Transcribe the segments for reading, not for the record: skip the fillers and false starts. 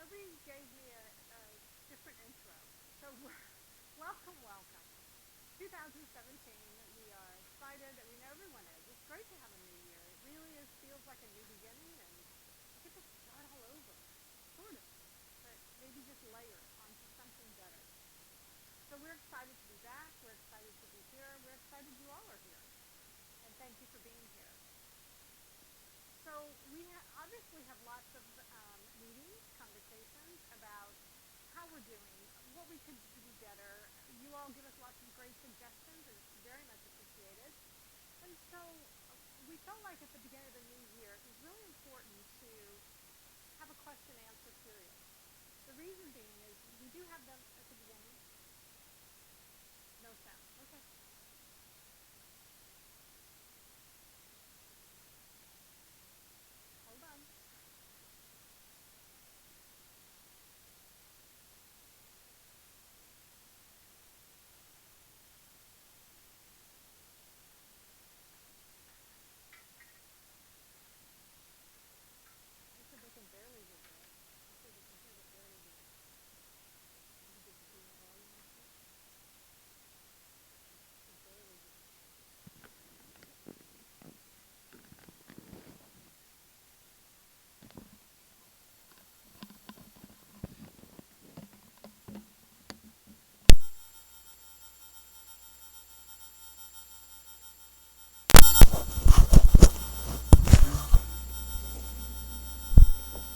Every gave me a different intro. So welcome, welcome. 2017, we are excited. We know everyone is. It's great to have a new year. It really is, feels like a new beginning, and you get to start all over, sort of, but maybe just layer onto something better. So we're excited to be back. We're excited to be here. We're excited you all are here, and thank you for being here. So we obviously have lots of meetings, conversations about how we're doing, what we could do better. You all give us lots of great suggestions, and it's very much appreciated. And so we felt like at the beginning of the new year, it was really important to have a question-answer period. The reason being is we do have them at the beginning. No sound. Okay. Hold on. They said they can barely hear it. They said they can hear it barely hear it. You get to see the volume of it. They can barely hear it.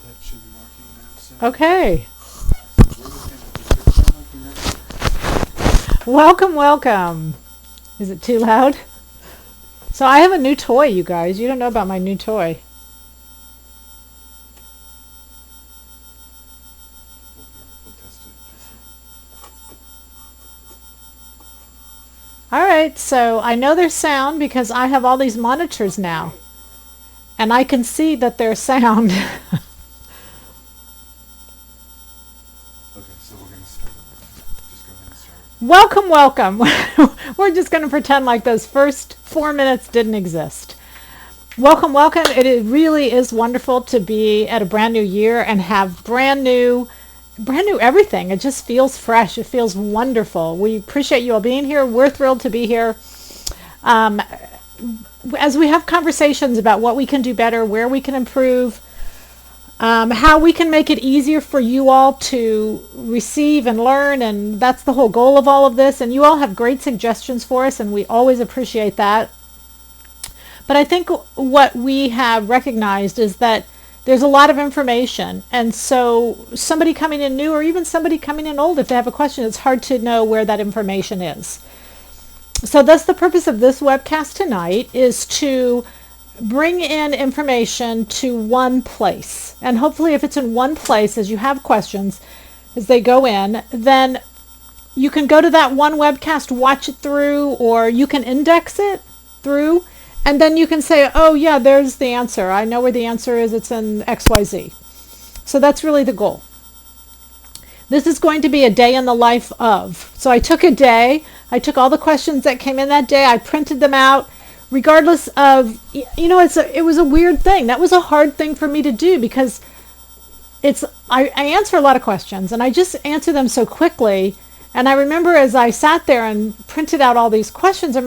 That should be working now. So Okay. we're looking at the sound like the next. Welcome, welcome. Is it too loud? So I have a new toy, you guys. You don't know about my new toy. We'll test it. All right, so I know there's sound because I have all these monitors now. And I can see that there's sound. Okay, so we're gonna start over. Just go ahead and start. Welcome, welcome. We're just going to pretend like those first 4 minutes didn't exist. Welcome, welcome. It really is wonderful to be at a brand new year and have brand new everything. It just feels fresh. It feels wonderful. We appreciate you all being here. We're thrilled to be here. As we have conversations about what we can do better, where we can improve, how we can make it easier for you all to receive and learn, and that's the whole goal of all of this. And you all have great suggestions for us, and we always appreciate that. But I think what we have recognized is that there's a lot of information, and so somebody coming in new or even somebody coming in old, if they have a question, it's hard to know where that information is. So that's the purpose of this webcast tonight, is to bring in information to one place. And hopefully if it's in one place, as you have questions, as they go in, then you can go to that one webcast, watch it through, or you can index it through, and then you can say, oh yeah, there's the answer. I know where the answer is. It's in XYZ. So that's really the goal. This is going to be a day in the life of. So I took a day. I took all the questions that came in that day. I printed them out. Regardless of, it was a weird thing. That was a hard thing for me to do because I answer a lot of questions and I just answer them so quickly. And I remember as I sat there and printed out all these questions, I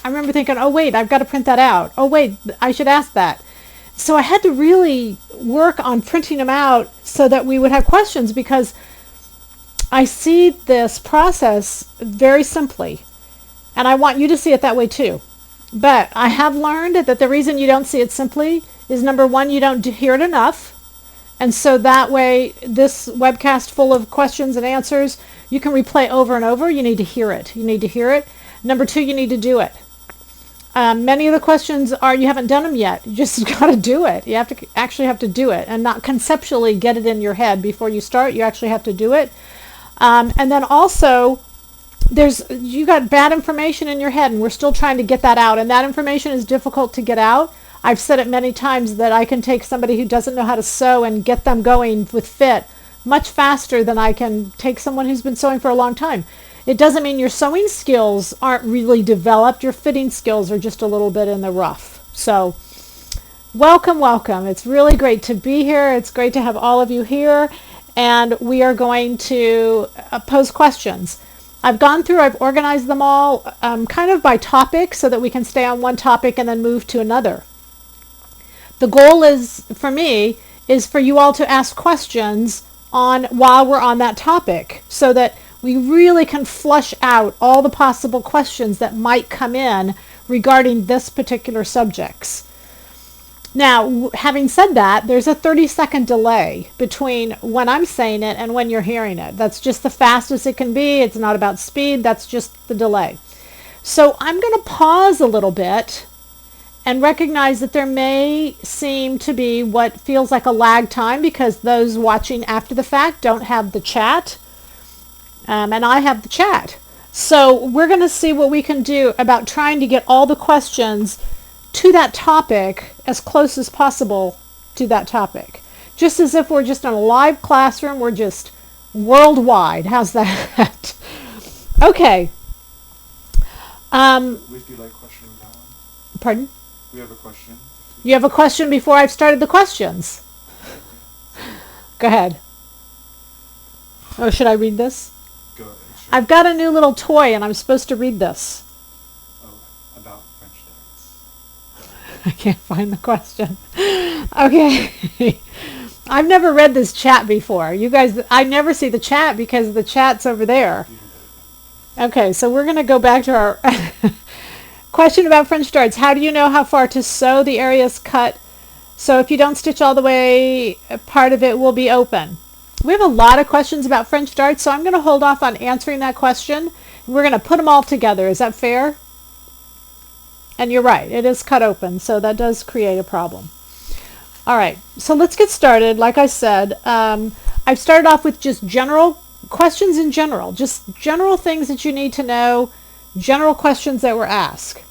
remember thinking, oh wait, I've got to print that out. Oh wait, I should ask that. So I had to really work on printing them out so that we would have questions, because I see this process very simply. And I want you to see it that way too. But I have learned that the reason you don't see it simply is, number one, you don't hear it enough. And so that way, this webcast full of questions and answers, you can replay over and over. You need to hear it. You need to hear it. Number two, you need to do it. Many of the questions are, you haven't done them yet. You just got to do it. You actually have to do it and not conceptually get it in your head before you start. You actually have to do it. And then also, you got bad information in your head, and we're still trying to get that out. And that information is difficult to get out. I've said it many times that I can take somebody who doesn't know how to sew and get them going with fit much faster than I can take someone who's been sewing for a long time. It doesn't mean your sewing skills aren't really developed. Your fitting skills are just a little bit in the rough. So Welcome, welcome. It's really great to be here. It's great to have all of you here, and we are going to pose questions. I've organized them all kind of by topic so that we can stay on one topic and then move to another. The goal for me, is for you all to ask questions while we're on that topic so that we really can flush out all the possible questions that might come in regarding this particular subjects. Now, having said that, there's a 30-second delay between when I'm saying it and when you're hearing it. That's just the fastest it can be. It's not about speed. That's just the delay. So I'm going to pause a little bit and recognize that there may seem to be what feels like a lag time because those watching after the fact don't have the chat, and I have the chat. So we're going to see what we can do about trying to get all the questions to that topic as close as possible to that topic. Just as if we're just in a live classroom, we're just worldwide. How's that? Okay. If you like question on that one. Pardon? We have a question. You have a question before I've started the questions? Go ahead. Oh, should I read this? Go ahead. Sure. I've got a new little toy and I'm supposed to read this. Oh, about French darts. I can't find the question. Okay. I've never read this chat before. You guys, I never see the chat because the chat's over there. Okay, so we're going to go back to our question about French darts. How do you know how far to sew the areas cut? So if you don't stitch all the way, part of it will be open. We have a lot of questions about French darts, so I'm going to hold off on answering that question. We're going to put them all together. Is that fair? And you're right, it is cut open, so that does create a problem. All right, so let's get started. Like I said, I've started off with just general questions in general, just general things that you need to know, general questions that were asked.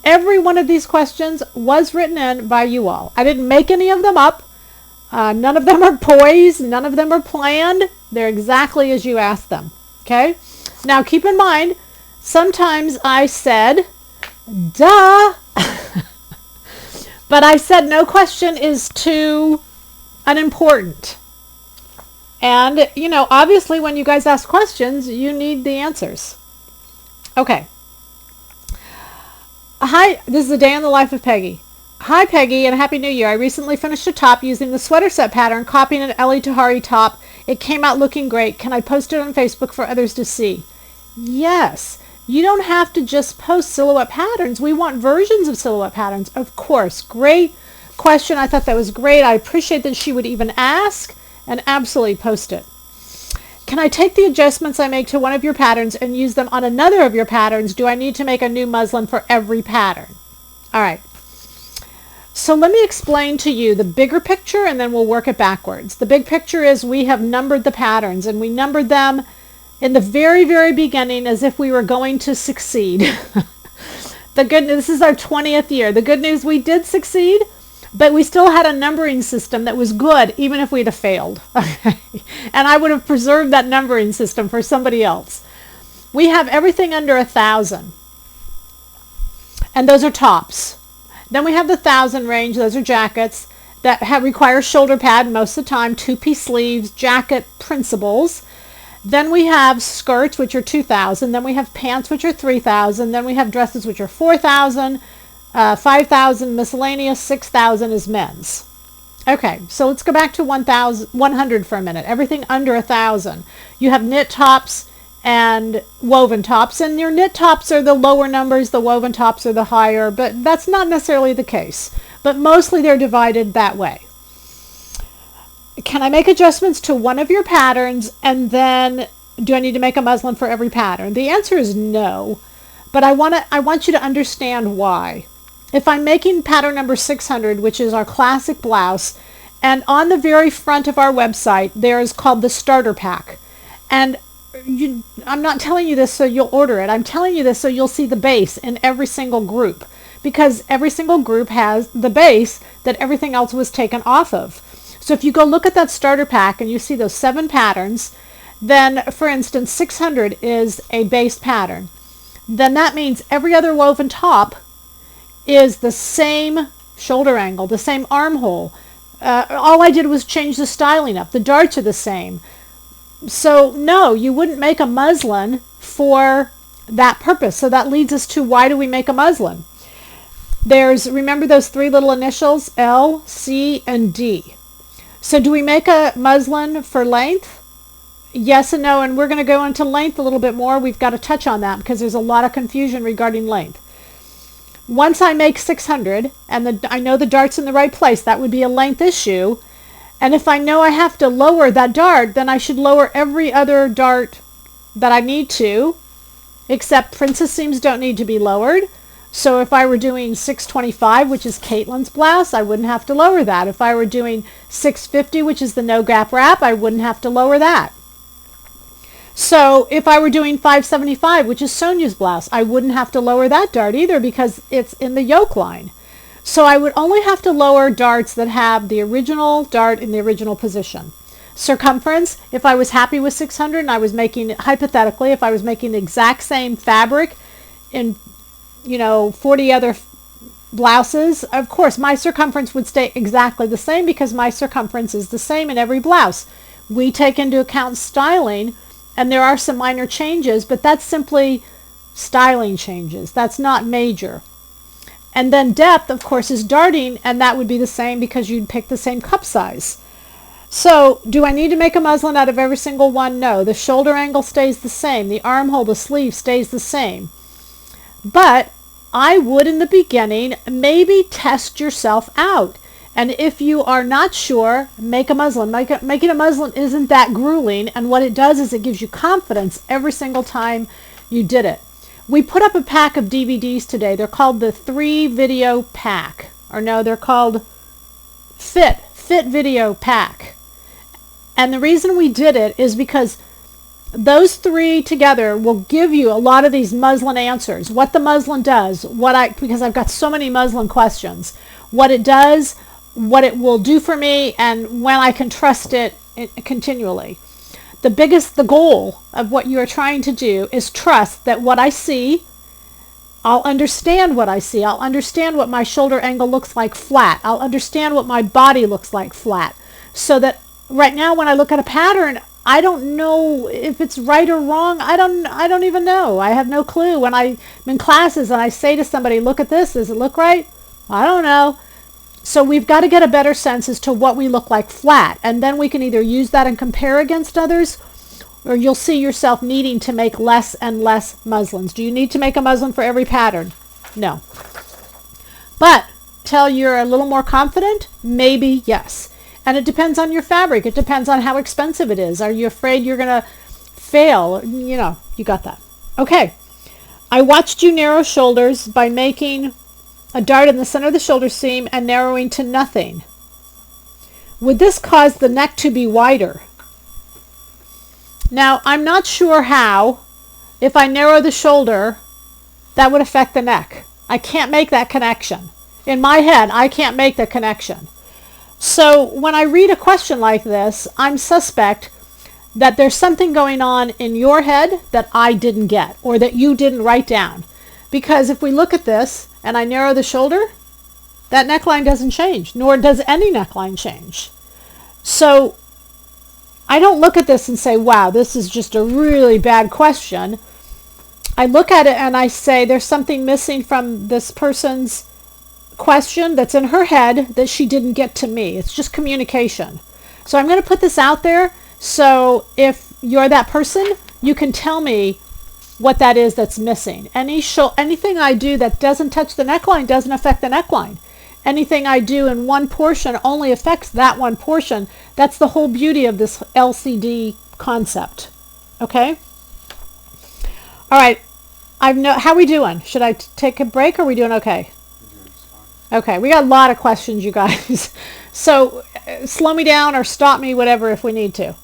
Every one of these questions was written in by you all. I didn't make any of them up. None of them are poised. None of them are planned. They're exactly as you asked them. Okay? Now keep in mind, sometimes I said, duh. But I said no question is too unimportant. And, obviously when you guys ask questions, you need the answers. Okay. Hi, this is a day in the life of Peggy. Hi Peggy and Happy New Year. I recently finished a top using the sweater set pattern, copying an Ellie Tahari top. It came out looking great. Can I post it on Facebook for others to see? Yes. You don't have to just post silhouette patterns. We want versions of silhouette patterns. Of course. Great question. I thought that was great. I appreciate that she would even ask, and absolutely post it. Can I take the adjustments I make to one of your patterns and use them on another of your patterns? Do I need to make a new muslin for every pattern? All right. So let me explain to you the bigger picture and then we'll work it backwards. The big picture is we have numbered the patterns and we numbered them in the very, very beginning as if we were going to succeed. This is our 20th year. The good news, we did succeed, but we still had a numbering system that was good even if we'd have failed. And I would have preserved that numbering system for somebody else. We have everything under 1,000. And those are tops. Then we have the 1,000 range. Those are jackets that require shoulder pad most of the time, 2-piece sleeves, jacket principles. Then we have skirts, which are 2,000. Then we have pants, which are 3,000. Then we have dresses, which are 4,000. 5,000 miscellaneous, 6,000 is men's. Okay, so let's go back to 100 for a minute. Everything under 1,000. You have knit tops and woven tops, and your knit tops are the lower numbers, the woven tops are the higher, but that's not necessarily the case. But mostly they're divided that way. Can I make adjustments to one of your patterns and then do I need to make a muslin for every pattern? The answer is no, but I want you to understand why. If I'm making pattern number 600, which is our classic blouse, and on the very front of our website, there is called the starter pack. And I'm not telling you this so you'll order it. I'm telling you this so you'll see the base in every single group, because every single group has the base that everything else was taken off of. So if you go look at that starter pack and you see those 7 patterns, then for instance 600 is a base pattern. Then that means every other woven top is the same shoulder angle, the same armhole. All I did was change the styling up. The darts are the same. So no, you wouldn't make a muslin for that purpose. So that leads us to, why do we make a muslin? Remember those three little initials, L, C, and D. So do we make a muslin for length? Yes and no, and we're going to go into length a little bit more. We've got to touch on that because there's a lot of confusion regarding length. Once I make 600 and I know the dart's in the right place, that would be a length issue. And if I know I have to lower that dart, then I should lower every other dart that I need to, except princess seams don't need to be lowered. So if I were doing 625, which is Caitlin's blouse, I wouldn't have to lower that. If I were doing 650, which is the no gap wrap, I wouldn't have to lower that. So if I were doing 575, which is Sonia's blouse, I wouldn't have to lower that dart either because it's in the yoke line. So I would only have to lower darts that have the original dart in the original position. Circumference, if I was happy with 600 and I was making, hypothetically, if I was making the exact same fabric in 40 other blouses, of course my circumference would stay exactly the same because my circumference is the same in every blouse. We take into account styling, and there are some minor changes, but that's simply styling changes. That's not major. And then depth, of course, is darting, and that would be the same because you'd pick the same cup size. So do I need to make a muslin out of every single one? No. The shoulder angle stays the same. The armhole, the sleeve stays the same. But I would, in the beginning, maybe test yourself out. And if you are not sure, make a muslin. Making a muslin isn't that grueling, and what it does is it gives you confidence every single time you did it. We put up a pack of DVDs today. They're called the 3-video pack. Or no, they're called Fit Video Pack. And the reason we did it is because those three together will give you a lot of these muslin answers. What the muslin does, because I've got so many muslin questions. What it does, what it will do for me, and when I can trust it continually. The goal of what you are trying to do is trust that what I see, I'll understand what I see. I'll understand what my shoulder angle looks like flat. I'll understand what my body looks like flat. So that right now when I look at a pattern, I don't know if it's right or wrong. I don't even know. I have no clue. When I'm in classes and I say to somebody, look at this, does it look right? I don't know. So we've got to get a better sense as to what we look like flat. And then we can either use that and compare against others, or you'll see yourself needing to make less and less muslins. Do you need to make a muslin for every pattern? No. But till you're a little more confident, maybe yes. And it depends on your fabric. It depends on how expensive it is. Are you afraid you're going to fail? You got that. Okay. I watched you narrow shoulders by making a dart in the center of the shoulder seam and narrowing to nothing. Would this cause the neck to be wider? Now, I'm not sure how, if I narrow the shoulder, that would affect the neck. I can't make that connection. In my head, I can't make the connection. So when I read a question like this, I'm suspect that there's something going on in your head that I didn't get, or that you didn't write down. Because if we look at this and I narrow the shoulder, that neckline doesn't change, nor does any neckline change. So I don't look at this and say, wow, this is just a really bad question. I look at it and I say, there's something missing from this person's question that's in her head that she didn't get to me. It's just communication. So I'm going to put this out there. So if you're that person, you can tell me what that is that's missing. Anything I do that doesn't touch the neckline doesn't affect the neckline. Anything I do in one portion only affects that one portion. That's the whole beauty of this LCD concept. Okay? All right. How are we doing? Should I take a break or are we doing okay? Okay, we got a lot of questions, you guys. So slow me down or stop me, whatever, if we need to.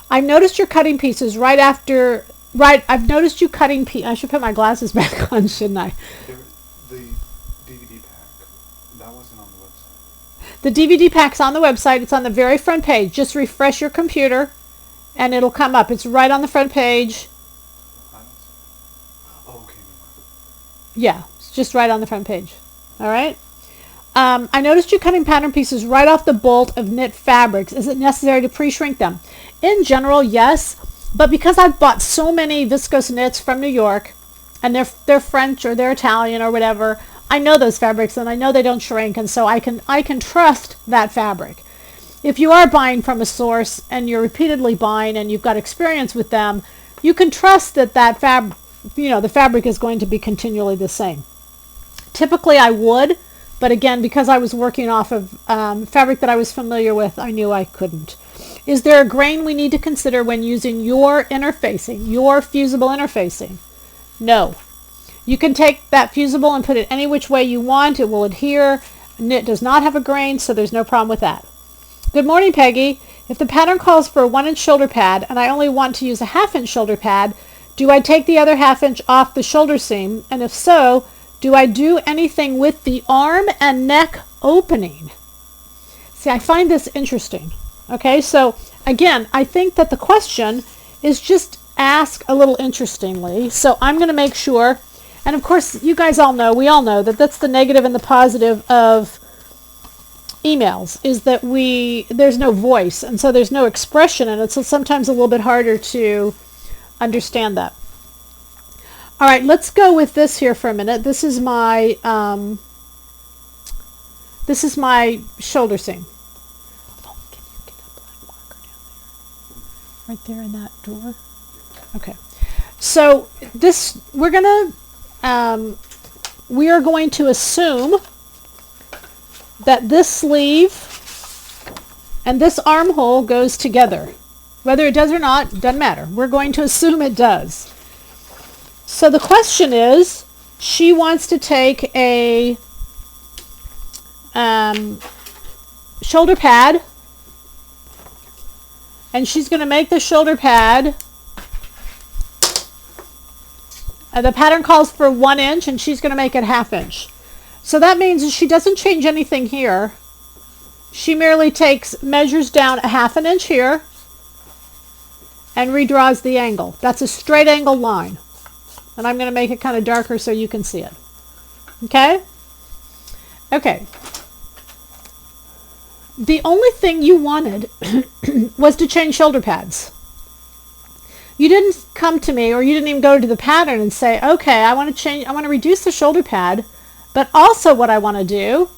I've noticed you're cutting pieces I've noticed you cutting I should put my glasses back on, shouldn't I? The DVD pack, that wasn't on the website. The DVD pack's on the website. It's on the very front page. Just refresh your computer and it'll come up. It's right on the front page. I don't see. Oh, okay. Yeah, it's just right on the front page. All right? I noticed you cutting pattern pieces right off the bolt of knit fabrics. Is it necessary to pre-shrink them? In general, yes. But because I've bought so many viscose knits from New York, and they're French or they're Italian or whatever, I know those fabrics and I know they don't shrink, and so I can trust that fabric. If you are buying from a source and you're repeatedly buying and you've got experience with them, you can trust that the fabric is going to be continually the same. Typically I would, but again, because I was working off of fabric that I was familiar with, I knew I couldn't. Is there a grain we need to consider when using your interfacing, your fusible interfacing? No. You can take that fusible and put it any which way you want. It will adhere. Knit does not have a grain, so there's no problem with that. Good morning, Peggy. If the pattern calls for a 1-inch shoulder pad and I only want to use a 1/2-inch shoulder pad, do I take the other 1/2 inch off the shoulder seam? And if so, do I do anything with the arm and neck opening? See, I find this interesting. Okay, so again, I think that the question is just asked a little interestingly. So I'm going to make sure, and of course you guys all know, we all know that that's the negative and the positive of emails, is that there's no voice, and so there's no expression, and it's sometimes a little bit harder to understand that. All right, let's go with this here for a minute. This is my shoulder seam. Oh, can you get a black marker down there? Right there in that drawer. Okay. So this we are going to assume that this sleeve and this armhole goes together. Whether it does or not, doesn't matter. We're going to assume it does. So the question is, she wants to take a shoulder pad, and she's going to make the shoulder pad. The pattern calls for 1 inch, and she's going to make it 1/2 inch. So that means that she doesn't change anything here. She merely measures down a 1/2 inch here and redraws the angle. That's a straight angle line. And I'm going to make it kind of darker so you can see it. Okay? Okay. The only thing you wanted was to change shoulder pads. You didn't come to me, or you didn't even go to the pattern and say, okay, I want to reduce the shoulder pad, but also what I want to do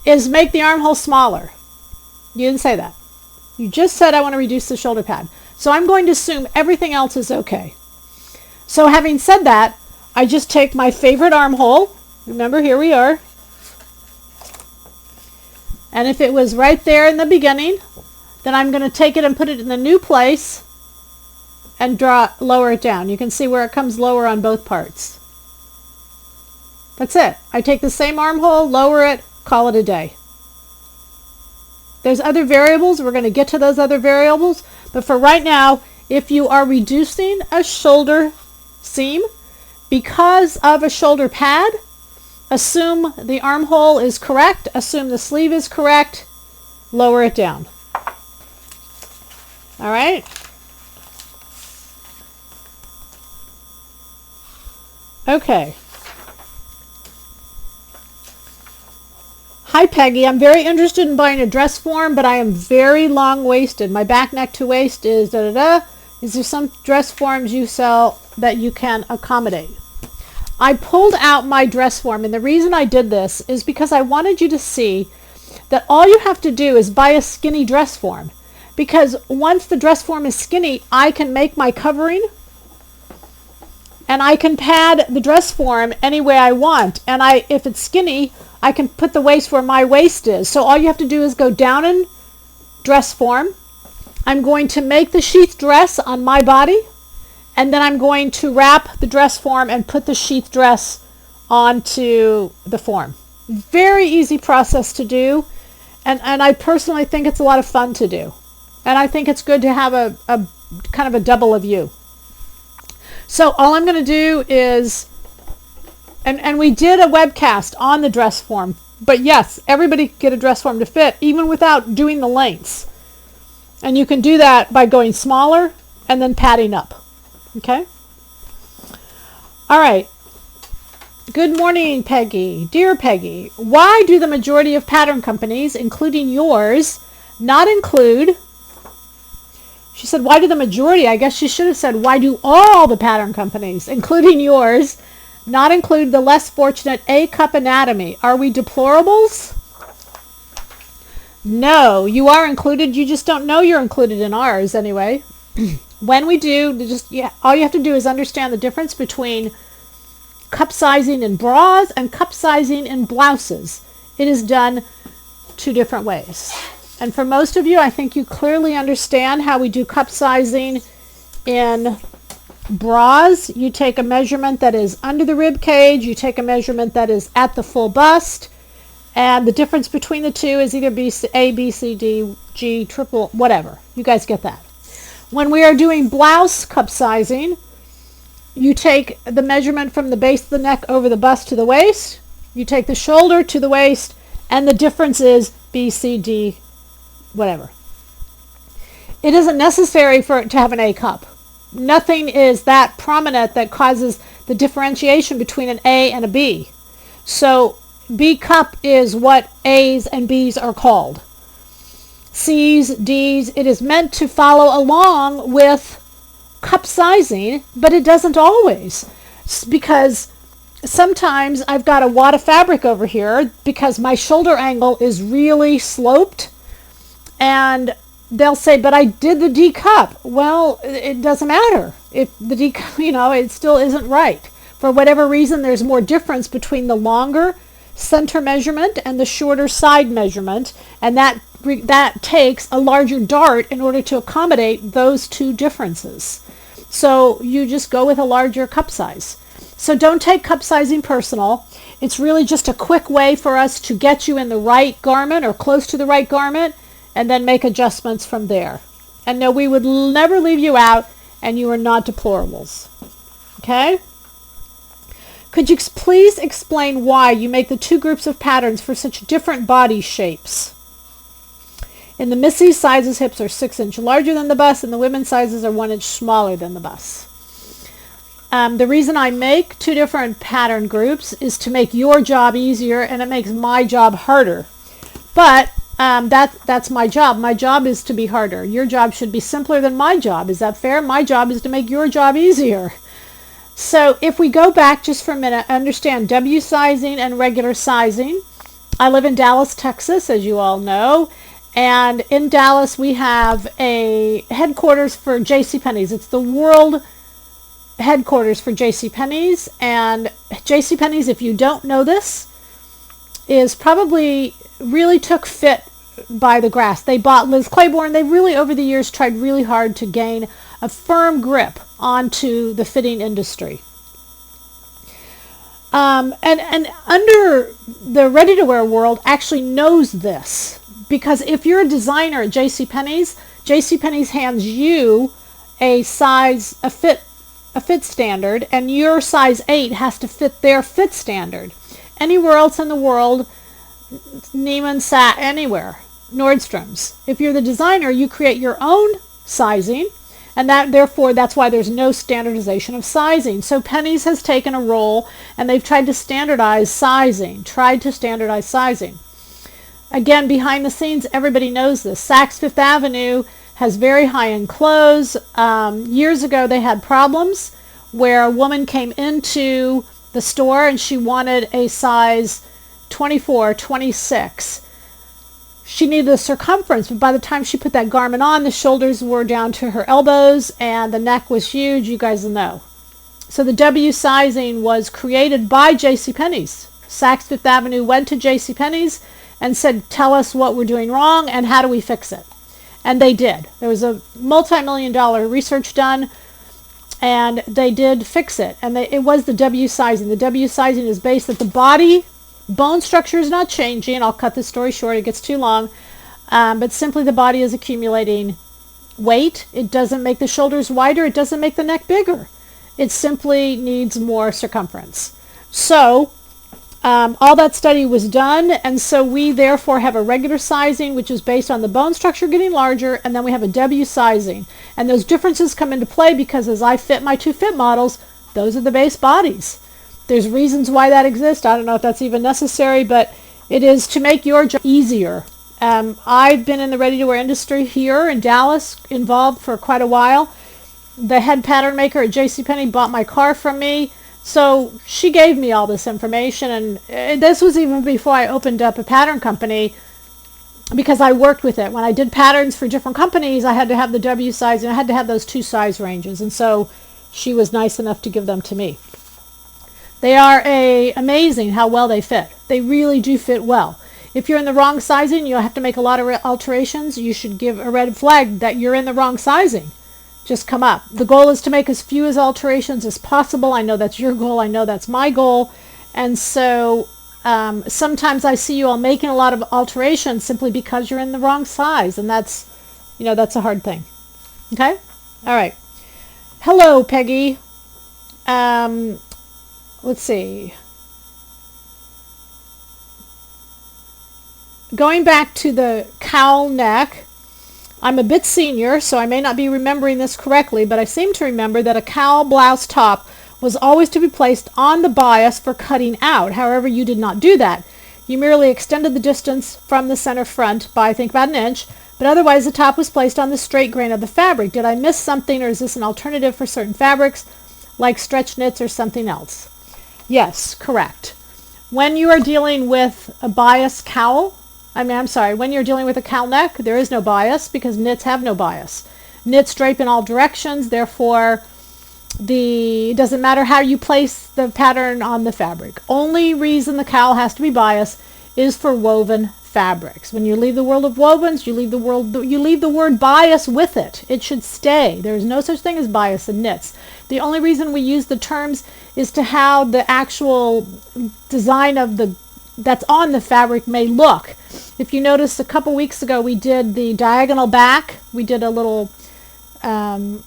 is make the armhole smaller. You didn't say that. You just said I want to reduce the shoulder pad. So I'm going to assume everything else is okay. So having said that, I just take my favorite armhole. Remember, here we are. And if it was right there in the beginning, then I'm going to take it and put it in the new place and lower it down. You can see where it comes lower on both parts. That's it. I take the same armhole, lower it, call it a day. There's other variables. We're going to get to those other variables. But for right now, if you are reducing a shoulder seam because of a shoulder pad, assume the armhole is correct, assume the sleeve is correct, lower it down. All right? Okay. Hi Peggy, I'm very interested in buying a dress form, but I am very long-waisted. My back neck to waist is da-da-da. Is there some dress forms you sell that you can accommodate? I pulled out my dress form, and the reason I did this is because I wanted you to see that all you have to do is buy a skinny dress form. Because once the dress form is skinny, I can make my covering, and I can pad the dress form any way I want. And if it's skinny, I can put the waist where my waist is. So all you have to do is go down in dress form. I'm going to make the sheath dress on my body, and then I'm going to wrap the dress form and put the sheath dress onto the form. Very easy process to do, and I personally think it's a lot of fun to do. And I think it's good to have a kind of a double of you. So all I'm going to do is, and we did a webcast on the dress form, but yes, everybody can get a dress form to fit, even without doing the lengths. And you can do that by going smaller and then padding up. Okay? All right. Good morning, Peggy. Dear Peggy, why do the majority of pattern companies, including yours, not include... She said, why do the majority? I guess she should have said, why do all the pattern companies, including yours, not include the less fortunate A-cup anatomy? Are we deplorables? No, you are included. You just don't know you're included in ours anyway. When we do, all you have to do is understand the difference between cup sizing in bras and cup sizing in blouses. It is done two different ways. And for most of you, I think you clearly understand how we do cup sizing in bras. You take a measurement that is under the rib cage. You take a measurement that is at the full bust. And the difference between the two is either A, B, C, D, G, triple, whatever. You guys get that. When we are doing blouse cup sizing, you take the measurement from the base of the neck over the bust to the waist. You take the shoulder to the waist, and the difference is B, C, D, whatever. It isn't necessary for it to have an A cup. Nothing is that prominent that causes the differentiation between an A and a B. So B cup is what A's and B's are called. C's, D's, it is meant to follow along with cup sizing, but it doesn't always, because sometimes I've got a wad of fabric over here because my shoulder angle is really sloped, and they'll say, but I did the D cup. Well, it doesn't matter if the D cup, it still isn't right. For whatever reason, there's more difference between the longer center measurement and the shorter side measurement, and that takes a larger dart in order to accommodate those two differences. So you just go with a larger cup size. So don't take cup sizing personal. It's really just a quick way for us to get you in the right garment or close to the right garment, and then make adjustments from there. And no, we would never leave you out, and you are not deplorables. Okay? Could you please explain why you make the two groups of patterns for such different body shapes? In the Missy, sizes hips are 6 inches larger than the bust, and the women's sizes are 1 inch smaller than the bust. The reason I make two different pattern groups is to make your job easier, and it makes my job harder. But that's my job. My job is to be harder. Your job should be simpler than my job. Is that fair? My job is to make your job easier. So if we go back just for a minute, understand W sizing and regular sizing. I live in Dallas, Texas, as you all know. And in Dallas, we have a headquarters for JCPenney's. It's the world headquarters for JCPenney's. And JCPenney's, if you don't know this, is probably really took fit by the grass. They bought Liz Claiborne. They really, over the years, tried really hard to gain a firm grip onto the fitting industry. And under the ready-to-wear world actually knows this. Because if you're a designer at JCPenney's hands you a fit standard, and your size 8 has to fit their fit standard. Anywhere else in the world, Neiman Saks, anywhere, Nordstrom's. If you're the designer, you create your own sizing, and that's why there's no standardization of sizing. So Penny's has taken a role, and they've tried to standardize sizing. Again, behind the scenes, everybody knows this. Saks Fifth Avenue has very high-end clothes. Years ago, they had problems where a woman came into the store and she wanted a size 24, 26. She needed the circumference, but by the time she put that garment on, the shoulders were down to her elbows and the neck was huge. You guys know. So the W sizing was created by JCPenney's. Saks Fifth Avenue went to JCPenney's and said, tell us what we're doing wrong and how do we fix it. And they did. There was a multi-million-dollar research done, and they did fix it. And it was the W sizing. The W sizing is based that the body bone structure is not changing. I'll cut this story short. It gets too long. But simply the body is accumulating weight. It doesn't make the shoulders wider. It doesn't make the neck bigger. It simply needs more circumference. So all that study was done, and so we therefore have a regular sizing, which is based on the bone structure getting larger, and then we have a W sizing. And those differences come into play because as I fit my two fit models, those are the base bodies. There's reasons why that exists. I don't know if that's even necessary, but it is to make your job easier. I've been in the ready-to-wear industry here in Dallas, involved for quite a while. The head pattern maker at JCPenney bought my car from me, so she gave me all this information, and this was even before I opened up a pattern company, because I worked with it. When I did patterns for different companies, I had to have the W size, and I had to have those 2 size ranges, and so she was nice enough to give them to me. They are amazing how well they fit. They really do fit well. If you're in the wrong sizing, you'll have to make a lot of alterations. You should give a red flag that you're in the wrong sizing. Just come up. The goal is to make as few alterations as possible. I know that's your goal. I know that's my goal. And so sometimes I see you all making a lot of alterations simply because you're in the wrong size. And that's a hard thing. Okay? All right. Hello, Peggy. Let's see. Going back to the cowl neck, I'm a bit senior, so I may not be remembering this correctly, but I seem to remember that a cowl blouse top was always to be placed on the bias for cutting out. However, you did not do that. You merely extended the distance from the center front by, I think, about an inch, but otherwise the top was placed on the straight grain of the fabric. Did I miss something, or is this an alternative for certain fabrics, like stretch knits or something else? Yes, correct. When you are dealing with a bias cowl, when you're dealing with a cowl neck, there is no bias because knits have no bias. Knits drape in all directions, therefore it doesn't matter how you place the pattern on the fabric. Only reason the cowl has to be bias is for woven fabrics. When you leave the world of wovens, you leave the word bias with it. It should stay. There is no such thing as bias in knits. The only reason we use the terms is to how the actual design of that's on the fabric may look. If you notice, a couple weeks ago we did the diagonal back. We did a little kind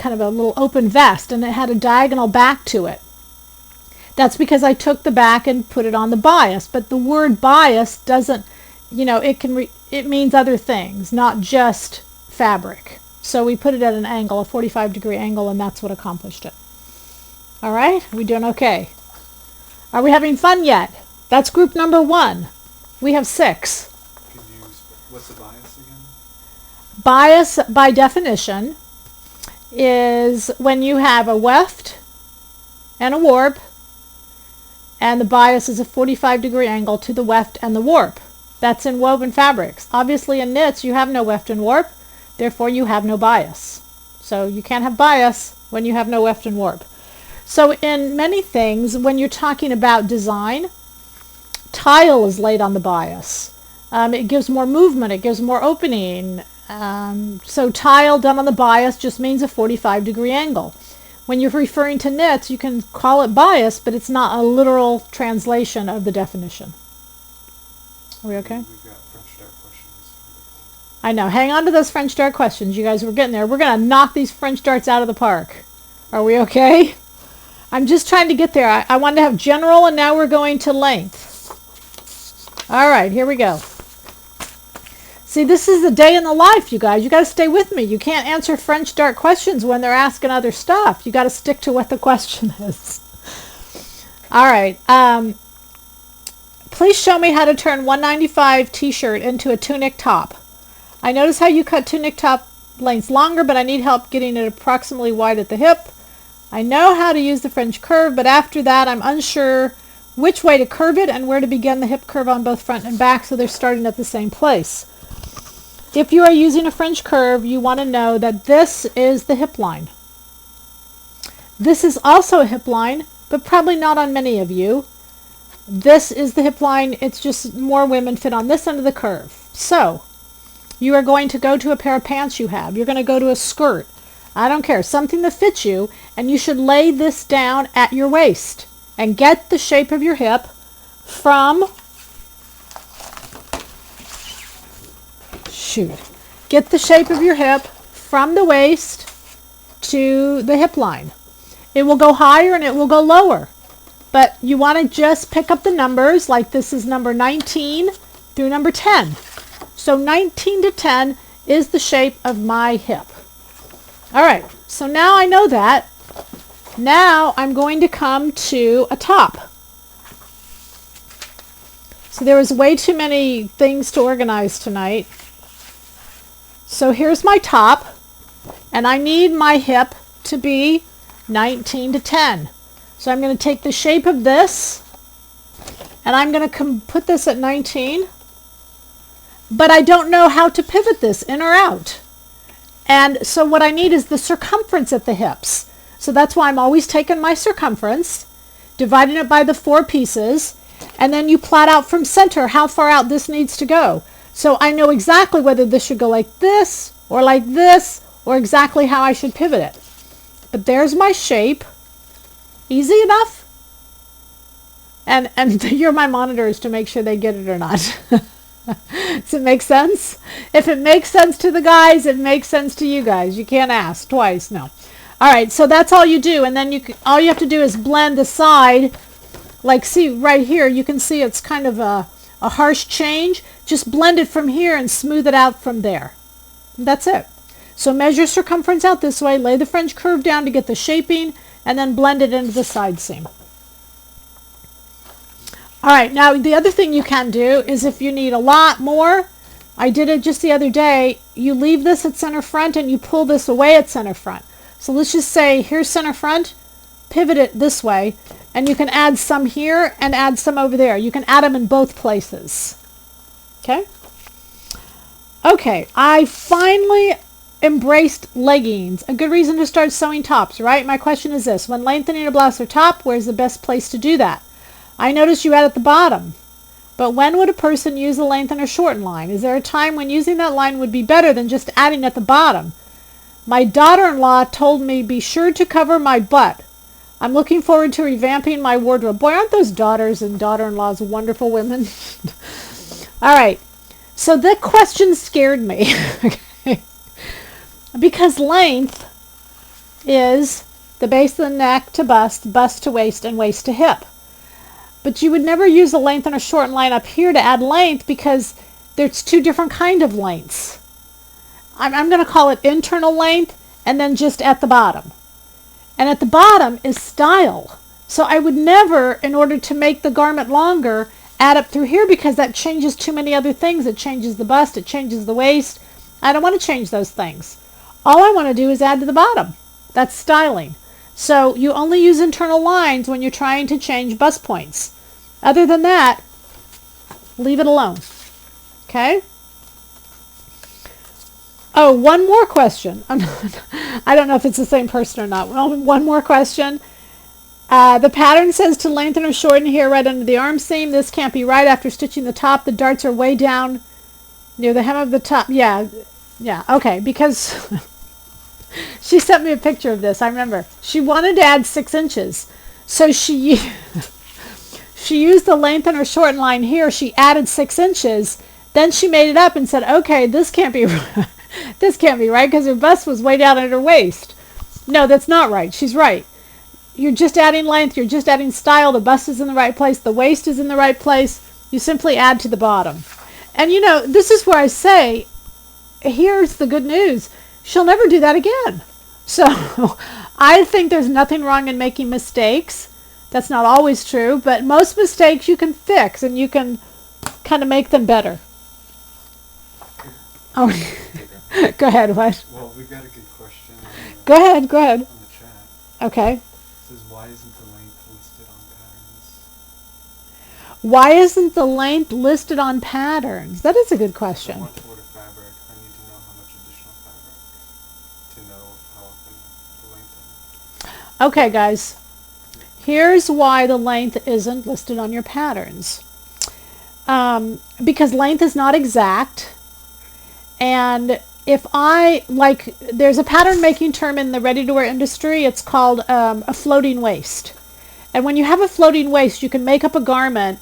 of a little open vest, and it had a diagonal back to it. That's because I took the back and put it on the bias, but the word bias doesn't, it means other things, not just fabric. So we put it at an angle, a 45-degree angle, and that's what accomplished it. All right, are we doing okay? Are we having fun yet? That's group number 1. We have 6. What's the bias again? Bias, by definition, is when you have a weft and a warp, and the bias is a 45-degree angle to the weft and the warp. That's in woven fabrics. Obviously in knits you have no weft and warp, therefore you have no bias. So you can't have bias when you have no weft and warp. So in many things, when you're talking about design, tile is laid on the bias. It gives more movement, it gives more opening. So tile done on the bias just means a 45-degree angle. When you're referring to knits, you can call it bias, but it's not a literal translation of the definition. Are we okay? We've got French dart questions. I know. Hang on to those French dart questions. You guys, we're getting there. We're going to knock these French darts out of the park. Are we okay? I'm just trying to get there. I wanted to have general, and now we're going to length. All right, here we go. See, this is the day in the life, you guys. You got to stay with me. You can't answer French dart questions when they're asking other stuff. You got to stick to what the question is. All right. Please show me how to turn 195 t-shirt into a tunic top. I notice how you cut tunic top lengths longer, but I need help getting it approximately wide at the hip. I know how to use the French curve, but after that I'm unsure which way to curve it and where to begin the hip curve on both front and back, so they're starting at the same place. If you are using a French curve, you want to know that this is the hip line. This is also a hip line, but probably not on many of you. This is the hip line. It's just more women fit on this end of the curve. So you are going to go to a pair of pants you have. You're going to go to a skirt. I don't care. Something that fits you, and you should lay this down at your waist and get the shape of your hip from Get the shape of your hip from the waist to the hip line. It will go higher and it will go lower. But you want to just pick up the numbers, like this is number 19 through number 10. So 19 to 10 is the shape of my hip. All right, so now I know that. Now I'm going to come to a top. So there was way too many things to organize tonight. So here's my top, and I need my hip to be 19 to 10. So I'm going to take the shape of this, and I'm going to put this at 19, but I don't know how to pivot this in or out. And so what I need is the circumference at the hips. So that's why I'm always taking my circumference, dividing it by the 4 pieces, and then you plot out from center how far out this needs to go. So I know exactly whether this should go like this, or exactly how I should pivot it. But there's my shape. Easy enough? And you're my monitors to make sure they get it or not. Does it make sense? If it makes sense to the guys, it makes sense to you guys. You can't ask twice, no. All right, so that's all you do, and then all you have to do is blend the side. Like, see right here, you can see it's kind of a harsh change. Just blend it from here and smooth it out from there. That's it. So measure circumference out this way, lay the French curve down to get the shaping, and then blend it into the side seam. All right, now the other thing you can do is if you need a lot more, I did it just the other day, you leave this at center front and you pull this away at center front. So let's just say here's center front, pivot it this way, and you can add some here and add some over there. You can add them in both places. Okay? Okay, I finally embraced leggings. A good reason to start sewing tops, right? My question is this: when lengthening a blouse or top, where's the best place to do that? I noticed you add at the bottom. But when would a person use a lengthen or shorten line? Is there a time when using that line would be better than just adding at the bottom? My daughter-in-law told me be sure to cover my butt. I'm looking forward to revamping my wardrobe. Boy, aren't those daughters and daughter-in-laws wonderful women? All right. So that question scared me. Okay. Because length is the base of the neck to bust, bust to waist, and waist to hip. But you would never use a lengthen or shorten line up here to add length because there's 2 different kind of lengths. I'm going to call it internal length and then just at the bottom. And at the bottom is style. So I would never, in order to make the garment longer, add up through here because that changes too many other things. It changes the bust, it changes the waist. I don't want to change those things. All I want to do is add to the bottom. That's styling. So you only use internal lines when you're trying to change bust points. Other than that, leave it alone. Okay? Oh, one more question. I don't know if it's the same person or not. Well, one more question. The pattern says to lengthen or shorten here right under the arm seam. This can't be right. After stitching the top, the darts are way down near the hem of the top. Yeah, okay, because she sent me a picture of this. I remember. She wanted to add 6 inches. So she used the lengthen or shorten line here. She added 6 inches. Then she made it up and said, okay, this can't be right. This can't be right because her bust was way down at her waist. No, that's not right. She's right. You're just adding length. You're just adding style. The bust is in the right place. The waist is in the right place. You simply add to the bottom. And you know, this is where I say, here's the good news. She'll never do that again. So I think there's nothing wrong in making mistakes. That's not always true, but most mistakes you can fix and you can kind of make them better. Oh, go ahead. What? Well, we've got a good question. Go ahead. On the chat. Okay. It says, why isn't the length listed on patterns? Why isn't the length listed on patterns? That is a good I question. want to order fabric. I need to know how much additional fabric to know how often to lengthen. Okay, guys. Here's why the length isn't listed on your patterns. Because length is not exact. And if there's a pattern making term in the ready-to-wear industry, it's called a floating waist. And when you have a floating waist, you can make up a garment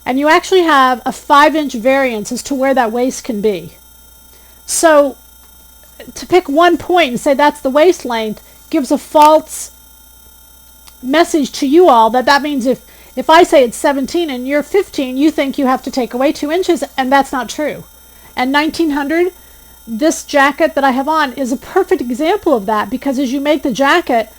and you actually have a 5-inch variance as to where that waist can be. So to pick one point and say that's the waist length gives a false message to you all that means if I say it's 17 and you're 15, you think you have to take away 2 inches, and that's not true. And 1900, this jacket that I have on is a perfect example of that, because as you make the jacket,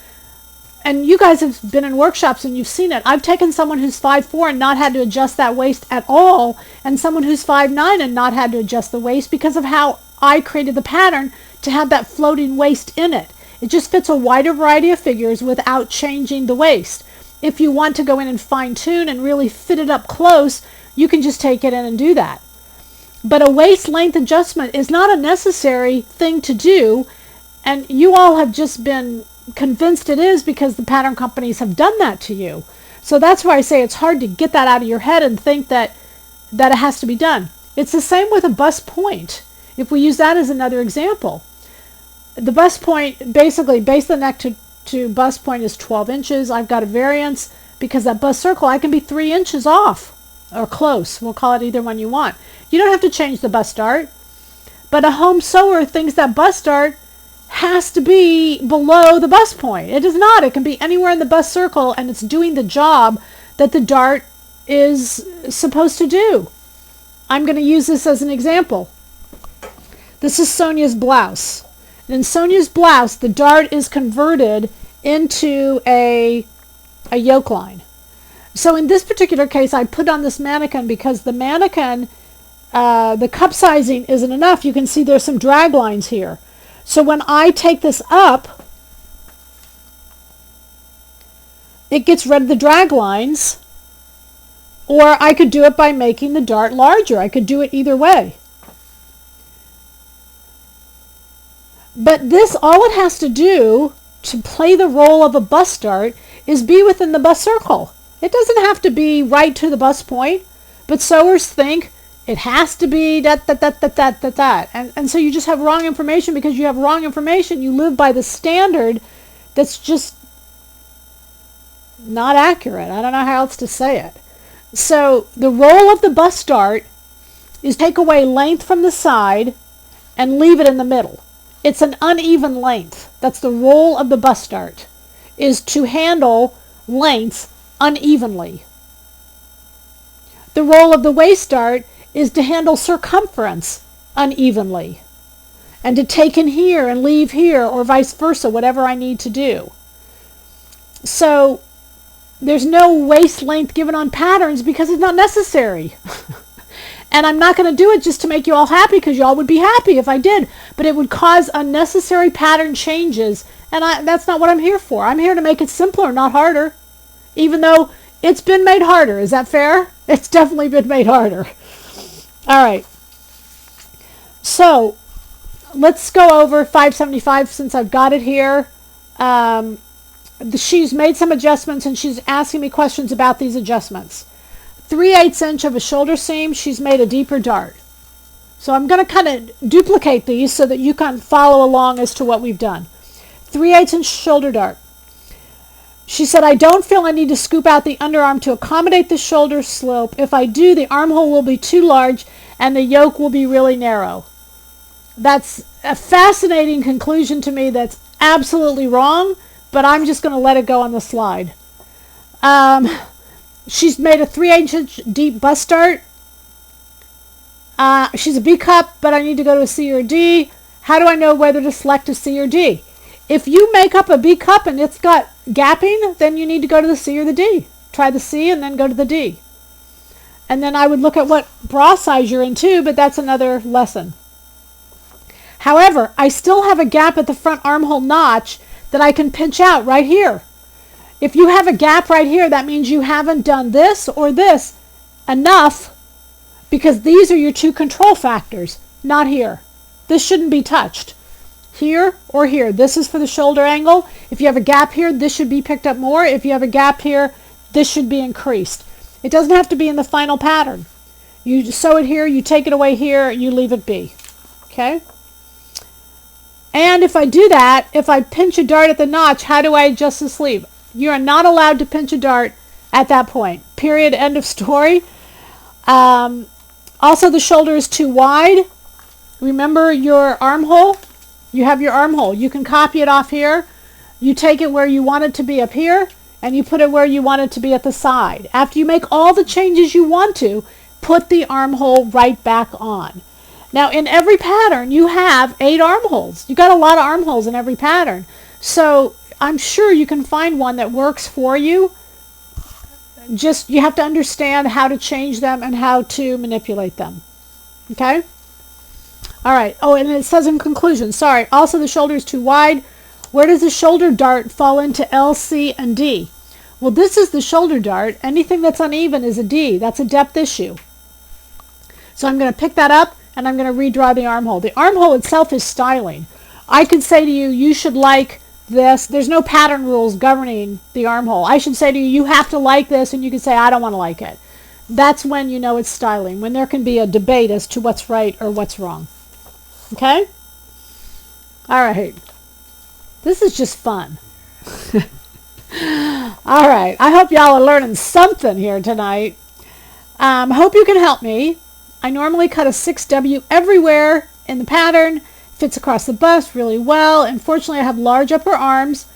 and you guys have been in workshops and you've seen it. I've taken someone who's 5'4" and not had to adjust that waist at all, and someone who's 5'9" and not had to adjust the waist because of how I created the pattern to have that floating waist in it. It just fits a wider variety of figures without changing the waist. If you want to go in and fine tune and really fit it up close, you can just take it in and do that. But a waist length adjustment is not a necessary thing to do, and you all have just been convinced it is because the pattern companies have done that to you. So that's why I say it's hard to get that out of your head and think that it has to be done. It's the same with a bust point. If we use that as another example, the bust point, basically base of the neck to bust point is 12 inches. I've got a variance because that bust circle, I can be 3 inches off or close. We'll call it either one you want. You don't have to change the bust dart, but a home sewer thinks that bust dart has to be below the bust point. It is not. It can be anywhere in the bust circle, and it's doing the job that the dart is supposed to do. I'm going to use this as an example. This is Sonia's blouse. And in Sonia's blouse, the dart is converted into a yoke line. So in this particular case, I put on this mannequin because the mannequin, the cup sizing isn't enough. You can see there's some drag lines here. So when I take this up, it gets rid of the drag lines, or I could do it by making the dart larger. I could do it either way. But this, all it has to do to play the role of a bust dart is be within the bust circle. It doesn't have to be right to the bust point, but sewers think it has to be that. And so you just have wrong information. Because you have wrong information, you live by the standard that's just not accurate. I don't know how else to say it. So the role of the bust dart is take away length from the side and leave it in the middle. It's an uneven length. That's the role of the bust dart, is to handle lengths unevenly. The role of the waist dart is to handle circumference unevenly, and to take in here and leave here, or vice versa, whatever I need to do. So there's no waist length given on patterns because it's not necessary. And I'm not going to do it just to make you all happy, because you all would be happy if I did, but it would cause unnecessary pattern changes, and that's not what I'm here for. I'm here to make it simpler, not harder, even though it's been made harder. Is that fair? It's definitely been made harder. All right, so let's go over 575 since I've got it here. She's made some adjustments, and she's asking me questions about these adjustments. 3/8 inch of a shoulder seam, she's made a deeper dart. So I'm going to kind of duplicate these so that you can follow along as to what we've done. 3/8 inch shoulder dart. She said, I don't feel I need to scoop out the underarm to accommodate the shoulder slope. If I do, the armhole will be too large and the yoke will be really narrow. That's a fascinating conclusion to me. That's absolutely wrong, but I'm just going to let it go on the slide. She's made a 3/8 inch deep bust dart. She's a B cup, but I need to go to a C or D. How do I know whether to select a C or D? If you make up a B cup and it's got gapping, then you need to go to the C or the D. Try the C and then go to the D. And then I would look at what bra size you're in too, but that's another lesson. However, I still have a gap at the front armhole notch that I can pinch out right here. If you have a gap right here, that means you haven't done this or this enough, because these are your two control factors, not here. This shouldn't be touched. Here or here. This is for the shoulder angle. If you have a gap here, this should be picked up more. If you have a gap here, this should be increased. It doesn't have to be in the final pattern. You sew it here, you take it away here, you leave it be. Okay? And if I do that, if I pinch a dart at the notch, how do I adjust the sleeve? You are not allowed to pinch a dart at that point. Period. End of story. Also, the shoulder is too wide. Remember your armhole? You have your armhole. You can copy it off here. You take it where you want it to be up here, and you put it where you want it to be at the side. After you make all the changes you want to, put the armhole right back on. Now, in every pattern, you have 8 armholes. You got a lot of armholes in every pattern. So I'm sure you can find one that works for you. Just, you have to understand how to change them and how to manipulate them. Okay? All right. Oh, and it says in conclusion, sorry, also the shoulder is too wide. Where does the shoulder dart fall into L, C, and D? Well, this is the shoulder dart. Anything that's uneven is a D. That's a depth issue. So I'm going to pick that up, and I'm going to redraw the armhole. The armhole itself is styling. I could say to you, you should like this. There's no pattern rules governing the armhole. I should say to you, you have to like this, and you can say, I don't want to like it. That's when you know it's styling, when there can be a debate as to what's right or what's wrong. Okay? All right. This is just fun. All right. I hope y'all are learning something here tonight. Hope you can help me. I normally cut a 6W everywhere in the pattern. Fits across the bust really well. Unfortunately, I have large upper arms,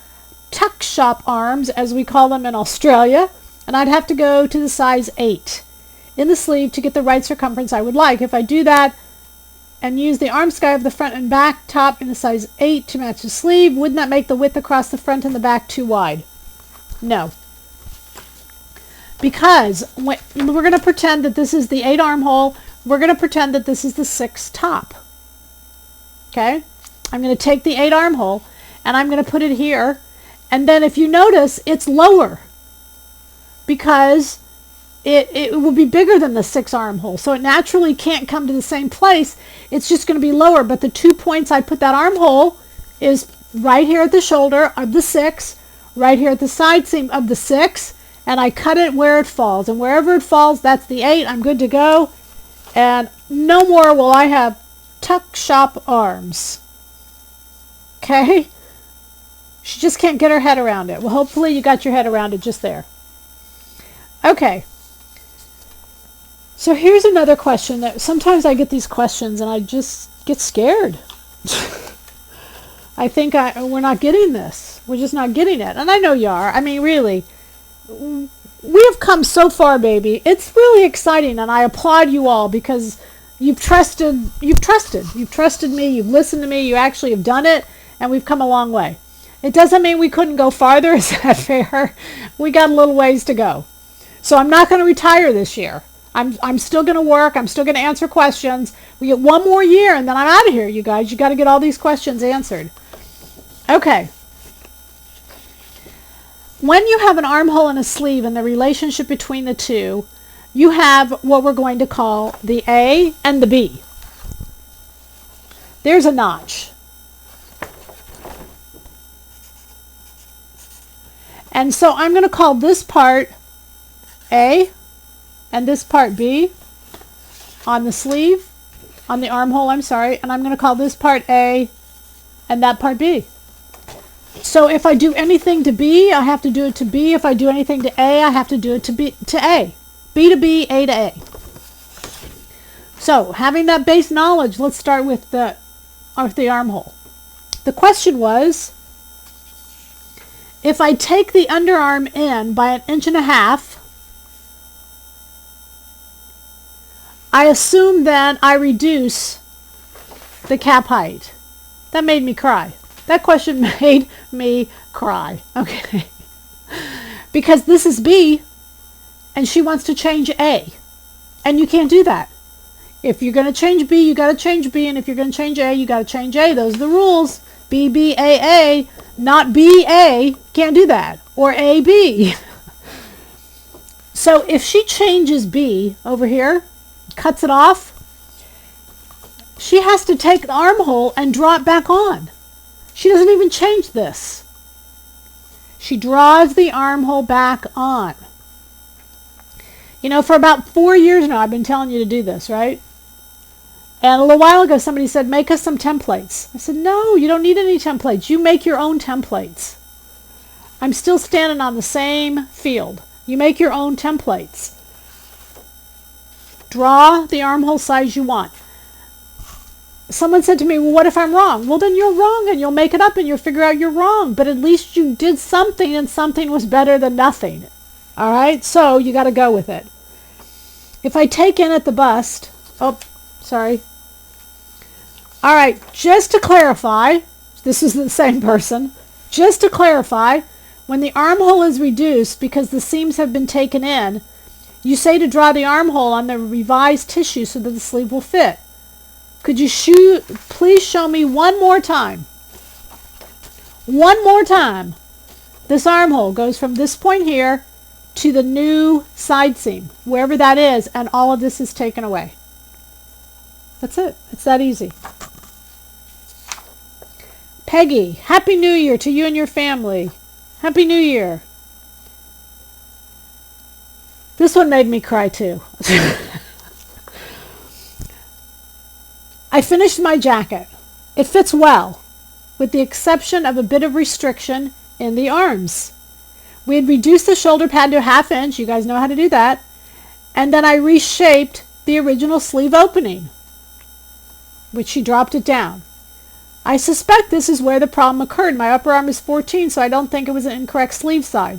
tuck shop arms, as we call them in Australia, and I'd have to go to the size 8 in the sleeve to get the right circumference I would like. If I do that and use the arm sky of the front and back top in the size 8 to match the sleeve, wouldn't that make the width across the front and the back too wide? No. Because we're going to pretend that this is the 8 armhole. We're going to pretend that this is the 6 top. Okay? I'm going to take the 8 armhole and I'm going to put it here. And then if you notice, it's lower because it will be bigger than the 6 armhole. So it naturally can't come to the same place. It's just going to be lower. But the 2 points I put that armhole is right here at the shoulder of the 6, right here at the side seam of the 6, and I cut it where it falls. And wherever it falls, that's the 8. I'm good to go. And no more will I have tuck shop arms. Okay? She just can't get her head around it. Well, hopefully you got your head around it just there. Okay. So here's another question that sometimes I get these questions and I just get scared. I think we're not getting this. We're just not getting it. And I know you are. I mean, really, we have come so far, baby. It's really exciting, and I applaud you all because you've trusted me, you've listened to me, you actually have done it, and we've come a long way. It doesn't mean we couldn't go farther, is that fair? We got a little ways to go. So I'm not going to retire this year. I'm still going to work. I'm still going to answer questions. We get one more year, and then I'm out of here, you guys. You got to get all these questions answered. Okay. When you have an armhole and a sleeve and the relationship between the two, you have what we're going to call the A and the B. There's a notch. And so I'm going to call this part A and this part B on the sleeve, on the armhole, I'm sorry, and I'm going to call this part A and that part B. So if I do anything to B, I have to do it to B. If I do anything to A, I have to do it to B to A. B to B, A to A. So having that base knowledge, let's start with the armhole. The question was, if I take the underarm in by 1.5 inches, I assume that I reduce the cap height. That made me cry. That question made me cry. Okay. Because this is B, and she wants to change A. And you can't do that. If you're going to change B, you got to change B. And if you're going to change A, you got to change A. Those are the rules. B, B, A, A, not B, A. Can't do that. Or A, B. So if she changes B over here, cuts it off, she has to take the armhole and draw it back on. She doesn't even change this. She draws the armhole back on. You know, for about 4 years now, I've been telling you to do this, right? And a little while ago, somebody said, make us some templates. I said, no, you don't need any templates. You make your own templates. I'm still standing on the same field. You make your own templates. Draw the armhole size you want. Someone said to me, well, what if I'm wrong? Well, then you're wrong, and you'll make it up, and you'll figure out you're wrong. But at least you did something, and something was better than nothing. All right? So you got to go with it. If I take in at the bust, oh, sorry. All right, just to clarify, this is the same person. Just to clarify, when the armhole is reduced because the seams have been taken in, you say to draw the armhole on the revised tissue so that the sleeve will fit. Could you please show me one more time? One more time. This armhole goes from this point here to the new side seam, wherever that is, and all of this is taken away. That's it. It's that easy. Peggy, Happy New Year to you and your family. Happy New Year. This one made me cry too. I finished my jacket. It fits well, with the exception of a bit of restriction in the arms. We had reduced the shoulder pad to a 1/2 inch. You guys know how to do that. And then I reshaped the original sleeve opening, which she dropped it down. I suspect this is where the problem occurred. My upper arm is 14, so I don't think it was an incorrect sleeve side.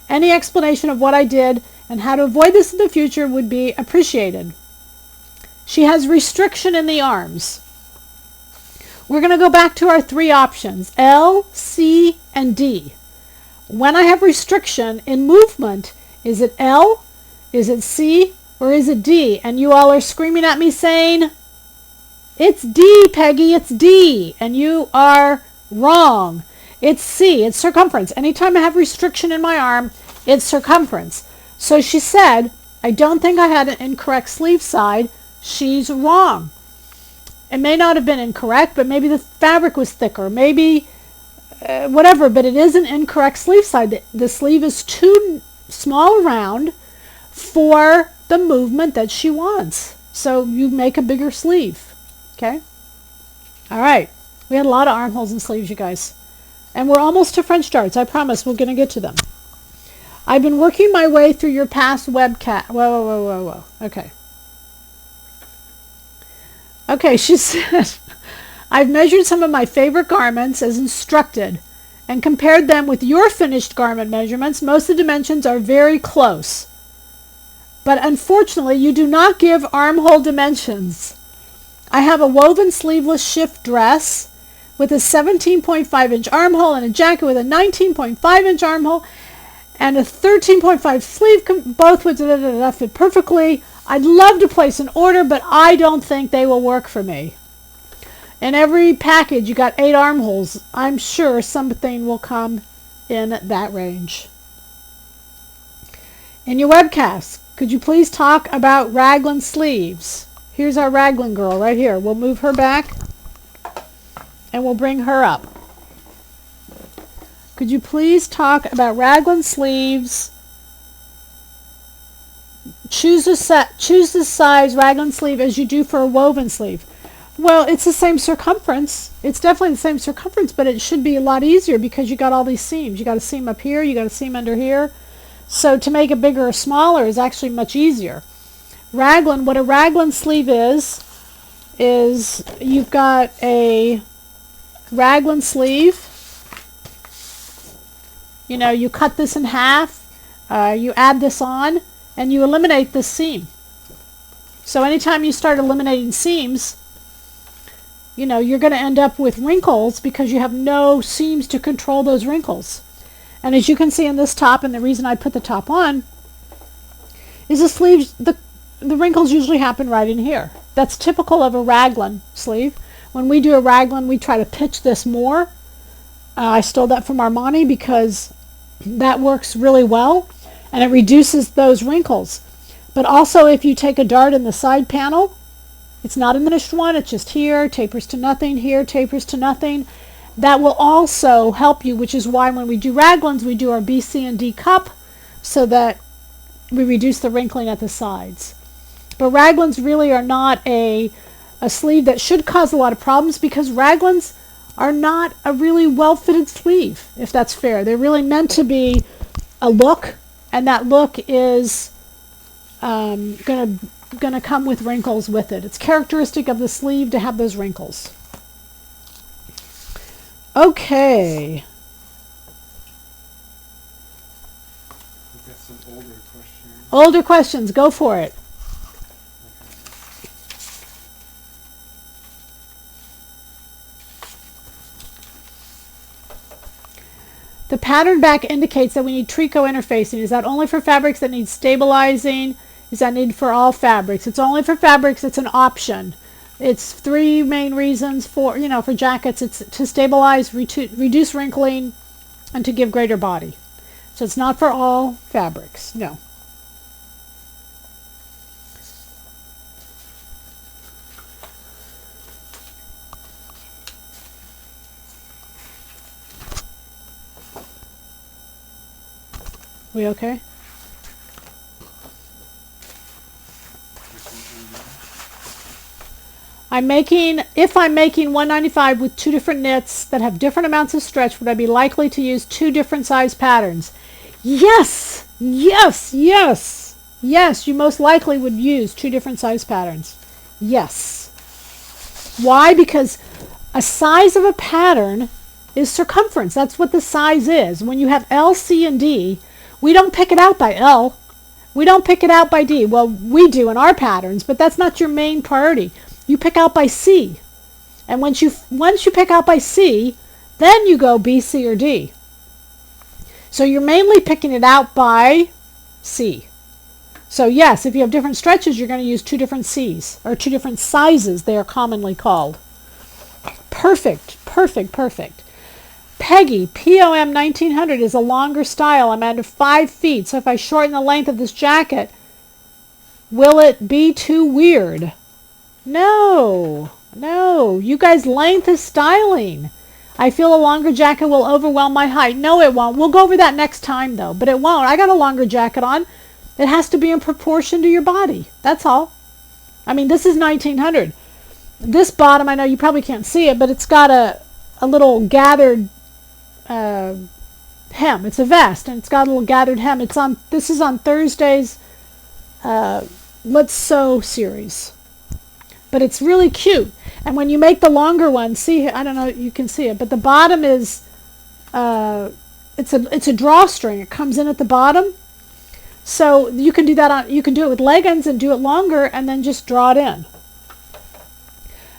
Any explanation of what I did and how to avoid this in the future would be appreciated. She has restriction in the arms. We're going to go back to our 3 options, L, C, and D. When I have restriction in movement, is it L, is it C, or is it D? And you all are screaming at me saying, it's D, Peggy, it's D. And you are wrong. It's C, it's circumference. Anytime I have restriction in my arm, it's circumference. So she said, I don't think I had an incorrect sleeve side. She's wrong. It may not have been incorrect, but maybe the fabric was thicker, maybe whatever, but it is an incorrect sleeve side. The sleeve is too small around for the movement that she wants. So you make a bigger sleeve. Okay? All right. We had a lot of armholes and sleeves, you guys. And we're almost to French darts. I promise we're going to get to them. I've been working my way through your past webcast. Whoa. Okay. Okay, she said, I've measured some of my favorite garments as instructed and compared them with your finished garment measurements. Most of the dimensions are very close. But unfortunately, you do not give armhole dimensions. I have a woven sleeveless shift dress with a 17.5 inch armhole and a jacket with a 19.5 inch armhole and a 13.5 sleeve, both with fit perfectly. I'd love to place an order, but I don't think they will work for me. In every package, you got 8 armholes. I'm sure something will come in that range. In your webcast, could you please talk about Raglan sleeves? Here's our Raglan girl right here. We'll move her back and we'll bring her up. Could you please talk about Raglan sleeves? Choose the size Raglan sleeve as you do for a woven sleeve. Well, it's the same circumference. It's definitely the same circumference, but it should be a lot easier because you got all these seams. You got a seam up here, you got a seam under here. So to make it bigger or smaller is actually much easier. Raglan, what a Raglan sleeve is you've got a Raglan sleeve. You know, you cut this in half, you add this on, and you eliminate this seam. So anytime you start eliminating seams, you know, you're going to end up with wrinkles because you have no seams to control those wrinkles. And as you can see in this top, and the reason I put the top on, is the sleeves, the wrinkles usually happen right in here. That's typical of a Raglan sleeve. When we do a Raglan, we try to pitch this more. I stole that from Armani because that works really well, and it reduces those wrinkles. But also if you take a dart in the side panel, it's not a finished one, it's just here, tapers to nothing, here, tapers to nothing. That will also help you, which is why when we do Raglans, we do our B, C, and D cup so that we reduce the wrinkling at the sides. But Raglans really are not a sleeve that should cause a lot of problems because Raglans are not a really well-fitted sleeve, if that's fair. They're really meant to be a look, and that look is gonna come with wrinkles with it. It's characteristic of the sleeve to have those wrinkles. Okay. We've got some older questions. Older questions, go for it. The pattern back indicates that we need tricot interfacing. Is that only for fabrics that need stabilizing? Is that needed for all fabrics? It's only for fabrics. It's an option. It's 3 main reasons for, for jackets. It's to stabilize, reduce wrinkling, and to give greater body. So it's not for all fabrics. No. We okay? If I'm making 195 with 2 different knits that have different amounts of stretch, would I be likely to use 2 different size patterns? Yes! Yes! Yes! Yes, you most likely would use 2 different size patterns. Yes. Why? Because a size of a pattern is circumference. That's what the size is. When you have L, C, and D, we don't pick it out by L. We don't pick it out by D. Well, we do in our patterns, but that's not your main priority. You pick out by C. And once you pick out by C, then you go B, C, or D. So you're mainly picking it out by C. So yes, if you have different stretches, you're going to use 2 different C's, or 2 different sizes, they are commonly called. Perfect, perfect, perfect. Peggy, POM 1900 is a longer style. I'm under 5 feet, so if I shorten the length of this jacket, will it be too weird? No, no. You guys, length is styling. I feel a longer jacket will overwhelm my height. No, it won't. We'll go over that next time, though, but it won't. I got a longer jacket on. It has to be in proportion to your body. That's all. I mean, this is 1900. This bottom, I know you probably can't see it, but it's got a little gathered hem. It's a vest, and it's got a little gathered hem. This is on Thursday's Let's Sew series. But it's really cute. And when you make the longer one, see, I don't know, you can see it, but the bottom is, it's a drawstring. It comes in at the bottom. So you can do that you can do it with leggings and do it longer and then just draw it in.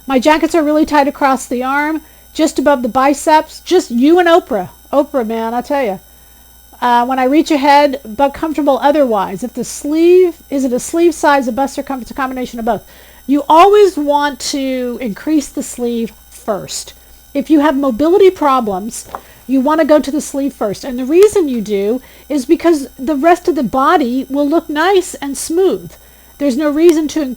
My jackets are really tight across the arm, just above the biceps. Just you and Oprah. Oprah, man, I tell you. When I reach ahead, but comfortable otherwise. If the sleeve, is it a sleeve size, a bust circumference, a combination of both? You always want to increase the sleeve first. If you have mobility problems, you want to go to the sleeve first. And the reason you do is because the rest of the body will look nice and smooth. There's no reason to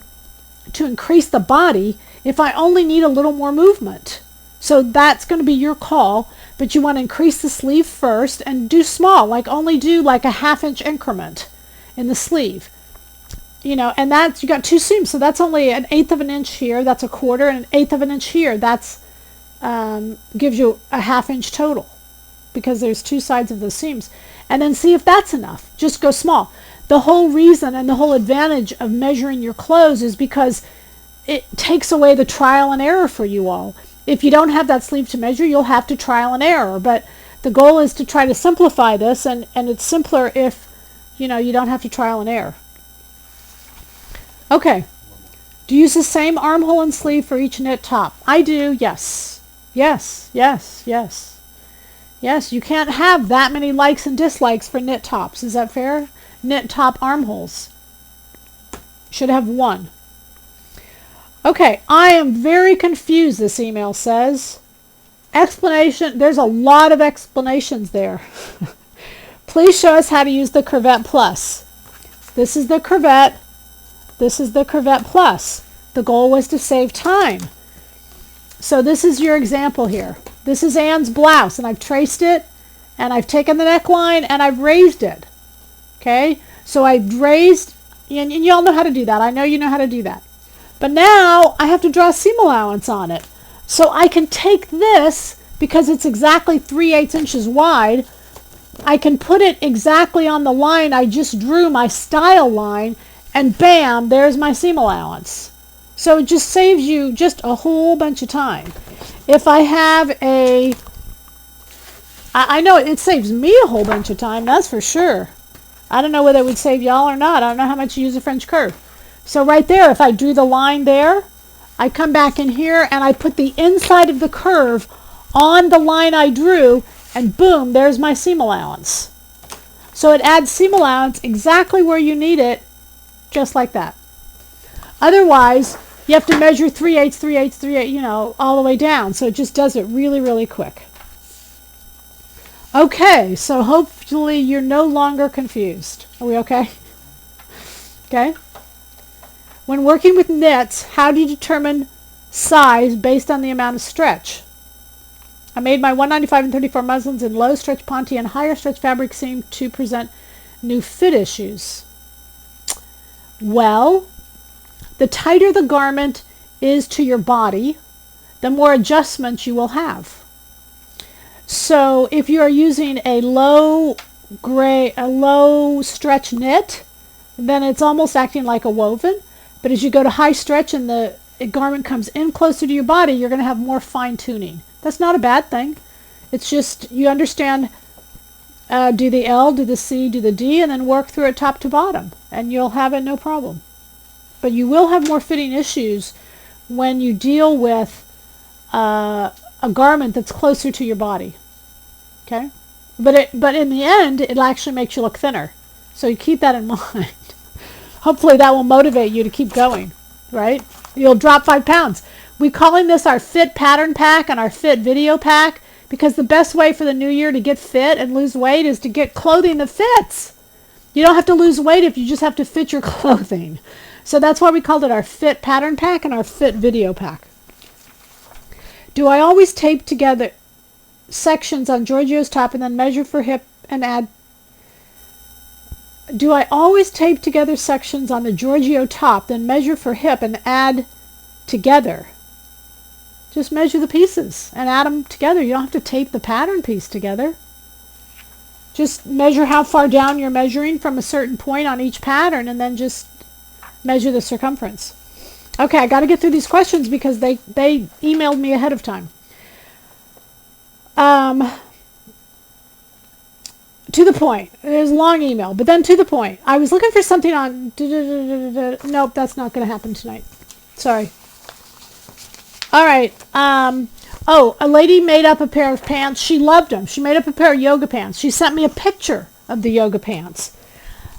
increase the body if I only need a little more movement. So that's going to be your call, but you want to increase the sleeve first and do small, only do like a 1/2 inch increment in the sleeve. And that's, you got 2 seams, so that's only 1/8 of an inch here, that's 1/4, and 1/8 of an inch here, that's gives you a 1/2 inch total, because there's 2 sides of the seams. And then see if that's enough. Just go small. The whole reason and the whole advantage of measuring your clothes is because it takes away the trial and error for you all. If you don't have that sleeve to measure, you'll have to trial and error, but the goal is to try to simplify this, and it's simpler if you don't have to trial and error. Okay. Do you use the same armhole and sleeve for each knit top? I do, yes. Yes, yes, yes. Yes, you can't have that many likes and dislikes for knit tops. Is that fair? Knit top armholes. Should have 1. Okay, I am very confused, this email says. Explanation, there's a lot of explanations there. Please show us how to use the Curvette Plus. This is the Curvette. This is the Curvette Plus. The goal was to save time. So this is your example here. This is Anne's blouse, and I've traced it, and I've taken the neckline, and I've raised it. Okay? So I've raised, and you all know how to do that. I know you know how to do that. But now I have to draw a seam allowance on it. So I can take this, because it's exactly 3/8 inches wide, I can put it exactly on the line I just drew, my style line, and bam, there's my seam allowance. So it just saves you just a whole bunch of time. If I have I know it saves me a whole bunch of time, that's for sure. I don't know whether it would save y'all or not. I don't know how much you use a French curve. So right there, if I drew the line there, I come back in here and I put the inside of the curve on the line I drew, and boom, there's my seam allowance. So it adds seam allowance exactly where you need it, just like that. Otherwise, you have to measure 3/8, 3/8, 3/8, you know, all the way down. So it just does it really, really quick. Okay, so hopefully you're no longer confused. Are we okay? Okay. When working with knits, how do you determine size based on the amount of stretch? I made my 195 and 34 muslins in low stretch ponte and higher stretch fabric seem to present new fit issues. Well, the tighter the garment is to your body, the more adjustments you will have. So if you are using a low stretch knit, then it's almost acting like a woven. But as you go to high stretch and the garment comes in closer to your body, you're going to have more fine tuning. That's not a bad thing. It's just you understand, do the L, do the C, do the D, and then work through it top to bottom, and you'll have it no problem. But you will have more fitting issues when you deal with a garment that's closer to your body. Okay? But in the end, it actually makes you look thinner. So you keep that in mind. Hopefully that will motivate you to keep going, right? You'll drop 5 pounds. We're calling this our fit pattern pack and our fit video pack because the best way for the new year to get fit and lose weight is to get clothing that fits. You don't have to lose weight if you just have to fit your clothing. So that's why we called it our fit pattern pack and our fit video pack. Do I always tape together sections on Giorgio's top and then measure for hip and add? Do I always tape together sections on the Giorgio top, then measure for hip and add together? Just measure the pieces and add them together. You don't have to tape the pattern piece together. Just measure how far down you're measuring from a certain point on each pattern and then just measure the circumference. Okay, I got to get through these questions because they emailed me ahead of time. To the point. There's a long email, but then to the point. I was looking for something on... Nope, that's not going to happen tonight. Sorry. All right. A lady made up a pair of pants. She loved them. She made up a pair of yoga pants. She sent me a picture of the yoga pants.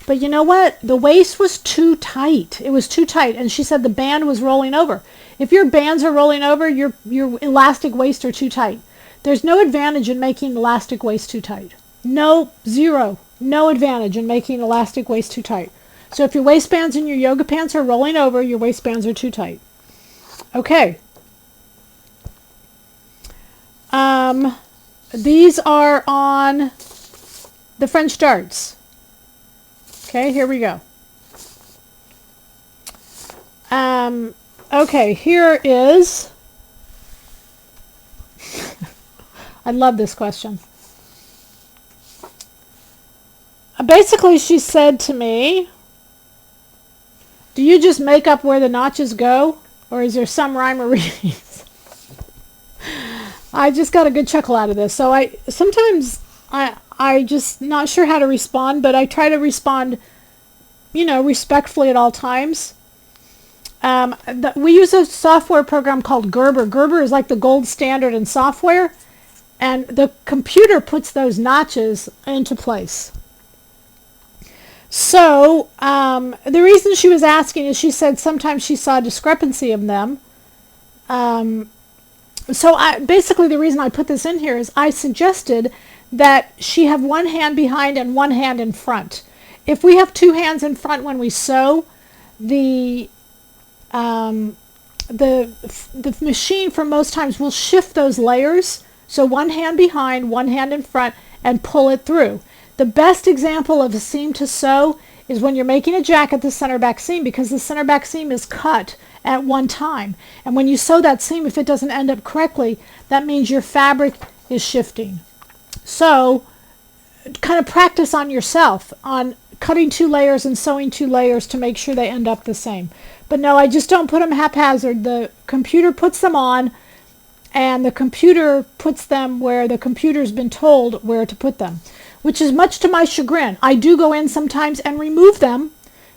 But you know what? The waist was too tight. It was too tight, and she said the band was rolling over. If your bands are rolling over, your elastic waist are too tight. There's no advantage in making elastic waist too tight. No, zero. No advantage in making elastic waist too tight. So if your waistbands and your yoga pants are rolling over, your waistbands are too tight. Okay. These are on the French darts. Okay, here we go. Okay, here is... I love this question. Basically, she said to me, do you just make up where the notches go? Or is there some rhyme or reason? I just got a good chuckle out of this. So sometimes I just not sure how to respond, but I try to respond, respectfully at all times. We use a software program called Gerber. Gerber is like the gold standard in software, and the computer puts those notches into place. So the reason she was asking is she said sometimes she saw a discrepancy of them. So basically the reason I put this in here is I suggested that she have one hand behind and one hand in front. If we have two hands in front when we sew, the machine for most times will shift those layers. So one hand behind, one hand in front, and pull it through. The best example of a seam to sew is when you're making a jacket, the center back seam, because the center back seam is cut at one time. And when you sew that seam, if it doesn't end up correctly, that means your fabric is shifting. So kind of practice on yourself on cutting 2 layers and sewing 2 layers to make sure they end up the same. But no, I just don't put them haphazard. The computer puts them on, and the computer puts them where the computer's been told where to put them, which is much to my chagrin. I do go in sometimes and remove them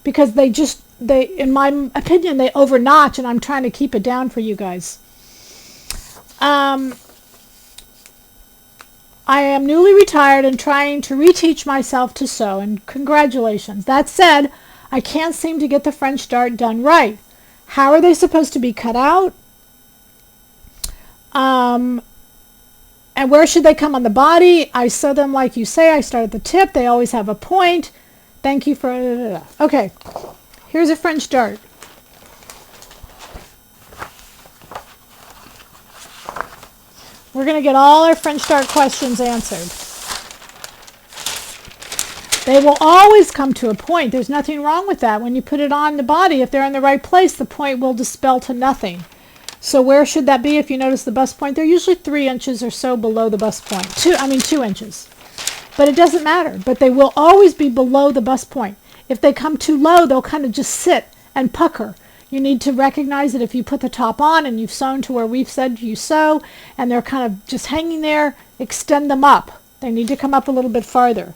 because they, in my opinion, they overnotch, and I'm trying to keep it down for you guys. I am newly retired and trying to reteach myself to sew, and congratulations. That said, I can't seem to get the French dart done right. How are they supposed to be cut out? And where should they come on the body? I sew them like you say. I start at the tip. They always have a point. Thank you for... Okay, here's a French dart. We're going to get all our French dart questions answered. They will always come to a point. There's nothing wrong with that. When you put it on the body, if they're in the right place, the point will dispel to nothing. So where should that be? If you notice the bust point, they're usually 3 inches or so below the bust point. 2 inches. But it doesn't matter. But they will always be below the bust point. If they come too low, they'll kind of just sit and pucker. You need to recognize that if you put the top on and you've sewn to where we've said you sew, and they're kind of just hanging there, extend them up. They need to come up a little bit farther.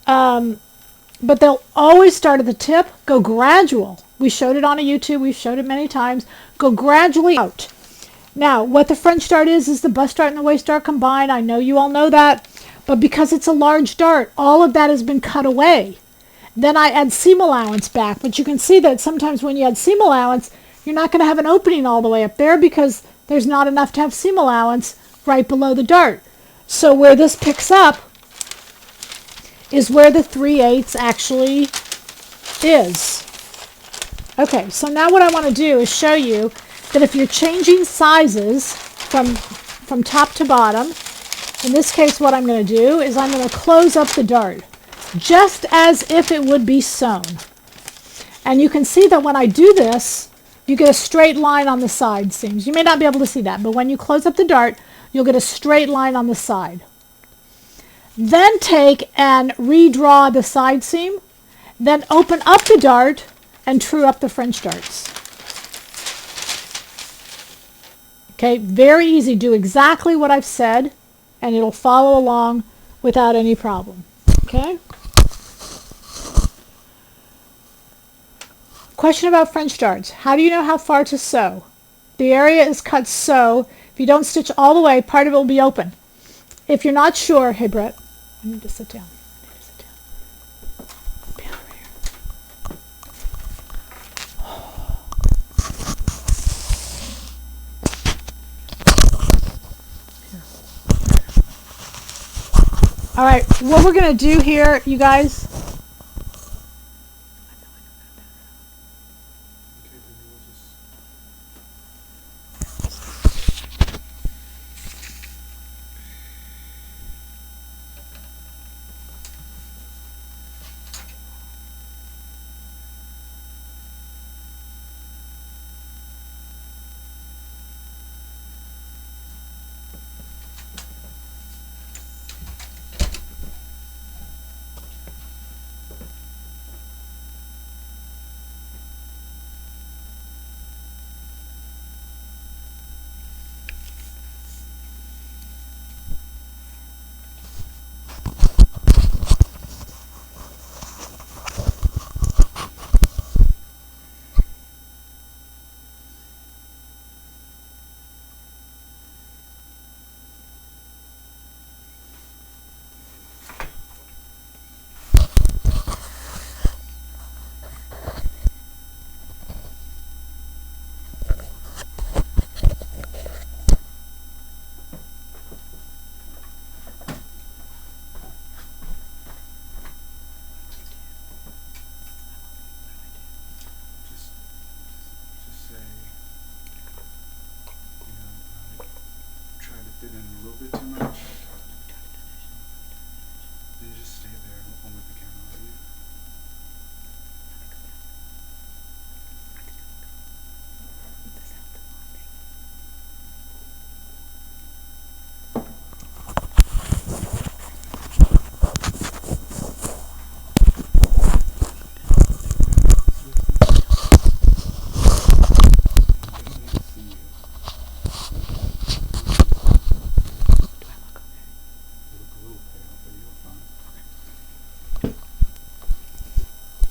But they'll always start at the tip, go gradual. We showed it on a YouTube. We've showed it many times. Go gradually out. Now, what the French dart is the bust dart and the waist dart combined. I know you all know that. But because it's a large dart, all of that has been cut away. Then I add seam allowance back. But you can see that sometimes when you add seam allowance, you're not going to have an opening all the way up there because there's not enough to have seam allowance right below the dart. So where this picks up is where the 3/8 actually is. Okay, so now what I want to do is show you that if you're changing sizes from top to bottom, in this case what I'm going to do is I'm going to close up the dart just as if it would be sewn. And you can see that when I do this, you get a straight line on the side seams. You may not be able to see that, but when you close up the dart, you'll get a straight line on the side. Then take and redraw the side seam, then open up the dart and true up the French darts. Okay, very easy. Do exactly what I've said and it'll follow along without any problem. Okay? Question about French darts. How do you know how far to sew? The area is cut so if you don't stitch all the way, part of it will be open. If you're not sure, hey Brett, I need to sit down. Be over here. All right, what we're going to do here, you guys.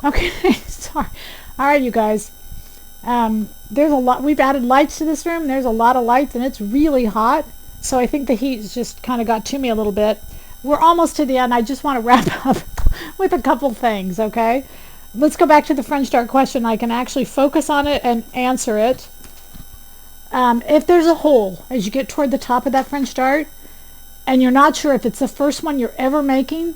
Okay, sorry. All right, you guys. There's a lot. We've added lights to this room. There's a lot of lights, and it's really hot. So I think the heat just kind of got to me a little bit. We're almost to the end. I just want to wrap up with a couple things, okay? Let's go back to the French dart question. I can actually focus on it and answer it. If there's a hole as you get toward the top of that French dart and you're not sure if it's the first one you're ever making,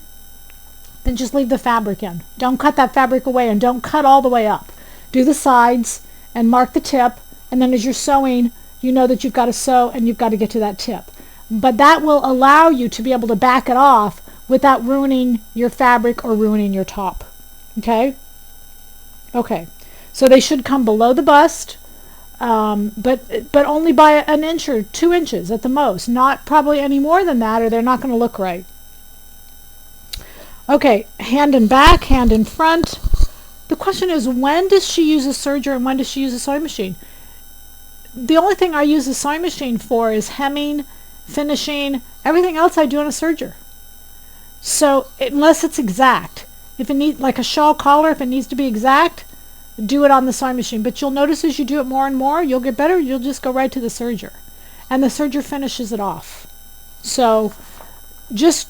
then just leave the fabric in. Don't cut that fabric away, and don't cut all the way up. Do the sides and mark the tip, and then as you're sewing, you know that you've got to sew and you've got to get to that tip. But that will allow you to be able to back it off without ruining your fabric or ruining your top. Okay? Okay. So they should come below the bust, but only by an inch or 2 inches at the most. Not probably any more than that, or they're not going to look right. Okay, hand in back, hand in front. The question is, when does she use a serger and when does she use a sewing machine? The only thing I use a sewing machine for is hemming, finishing. Everything else I do on a serger. So unless it's exact, if it needs, like a shawl collar, if it needs to be exact, do it on the sewing machine. But you'll notice as you do it more and more, you'll get better. You'll just go right to the serger, and the serger finishes it off. So just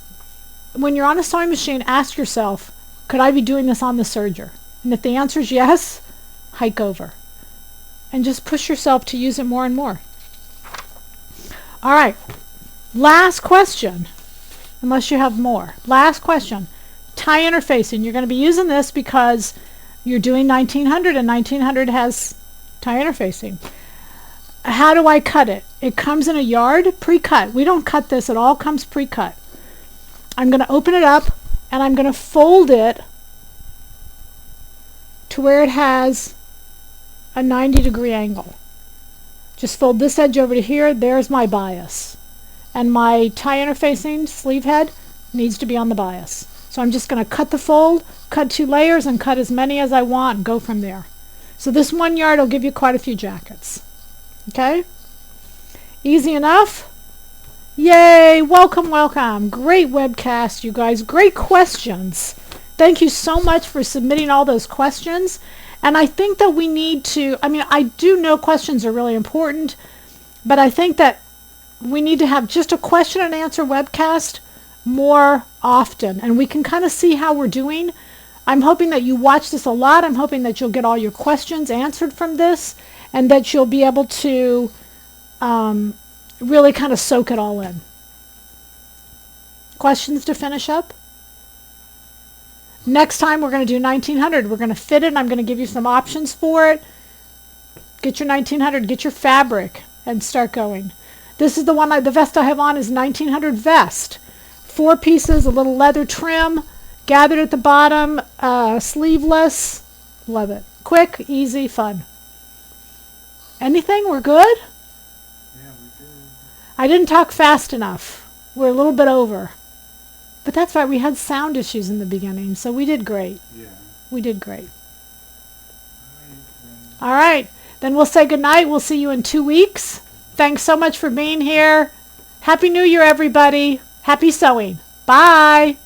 when you're on a sewing machine, ask yourself, could I be doing this on the serger? And if the answer is yes, hike over. And just push yourself to use it more and more. All right. Last question, unless you have more. Last question. Tie interfacing. You're going to be using this because you're doing 1900, and 1900 has tie interfacing. How do I cut it? It comes in a yard pre-cut. We don't cut this. It all comes pre-cut. I'm going to open it up and I'm going to fold it to where it has a 90-degree angle. Just fold this edge over to here. There's my bias. And my tie interfacing sleeve head needs to be on the bias. So I'm just going to cut the fold, cut 2 layers, and cut as many as I want and go from there. So this 1 yard will give you quite a few jackets. Okay? Easy enough? Yay! Welcome, welcome. Great webcast, you guys. Great questions. Thank you so much for submitting all those questions. And I think that we need to, I do know questions are really important, but I think that we need to have just a question and answer webcast more often, and we can kind of see how we're doing. I'm hoping that you watch this a lot. I'm hoping that you'll get all your questions answered from this, and that you'll be able to really kind of soak it all in. Questions to finish up? Next time we're going to do 1900. We're going to fit it, and I'm going to give you some options for it. Get your 1900, get your fabric, and start going. This is the one, the vest I have on is 1900 vest. 4 pieces, a little leather trim, gathered at the bottom, sleeveless. Love it. Quick, easy, fun. Anything? We're good? Yeah, we're good. I didn't talk fast enough. We're a little bit over. But that's right, we had sound issues in the beginning, so we did great. Yeah. We did great. All right, then we'll say goodnight. We'll see you in 2 weeks. Thanks so much for being here. Happy New Year, everybody. Happy sewing. Bye.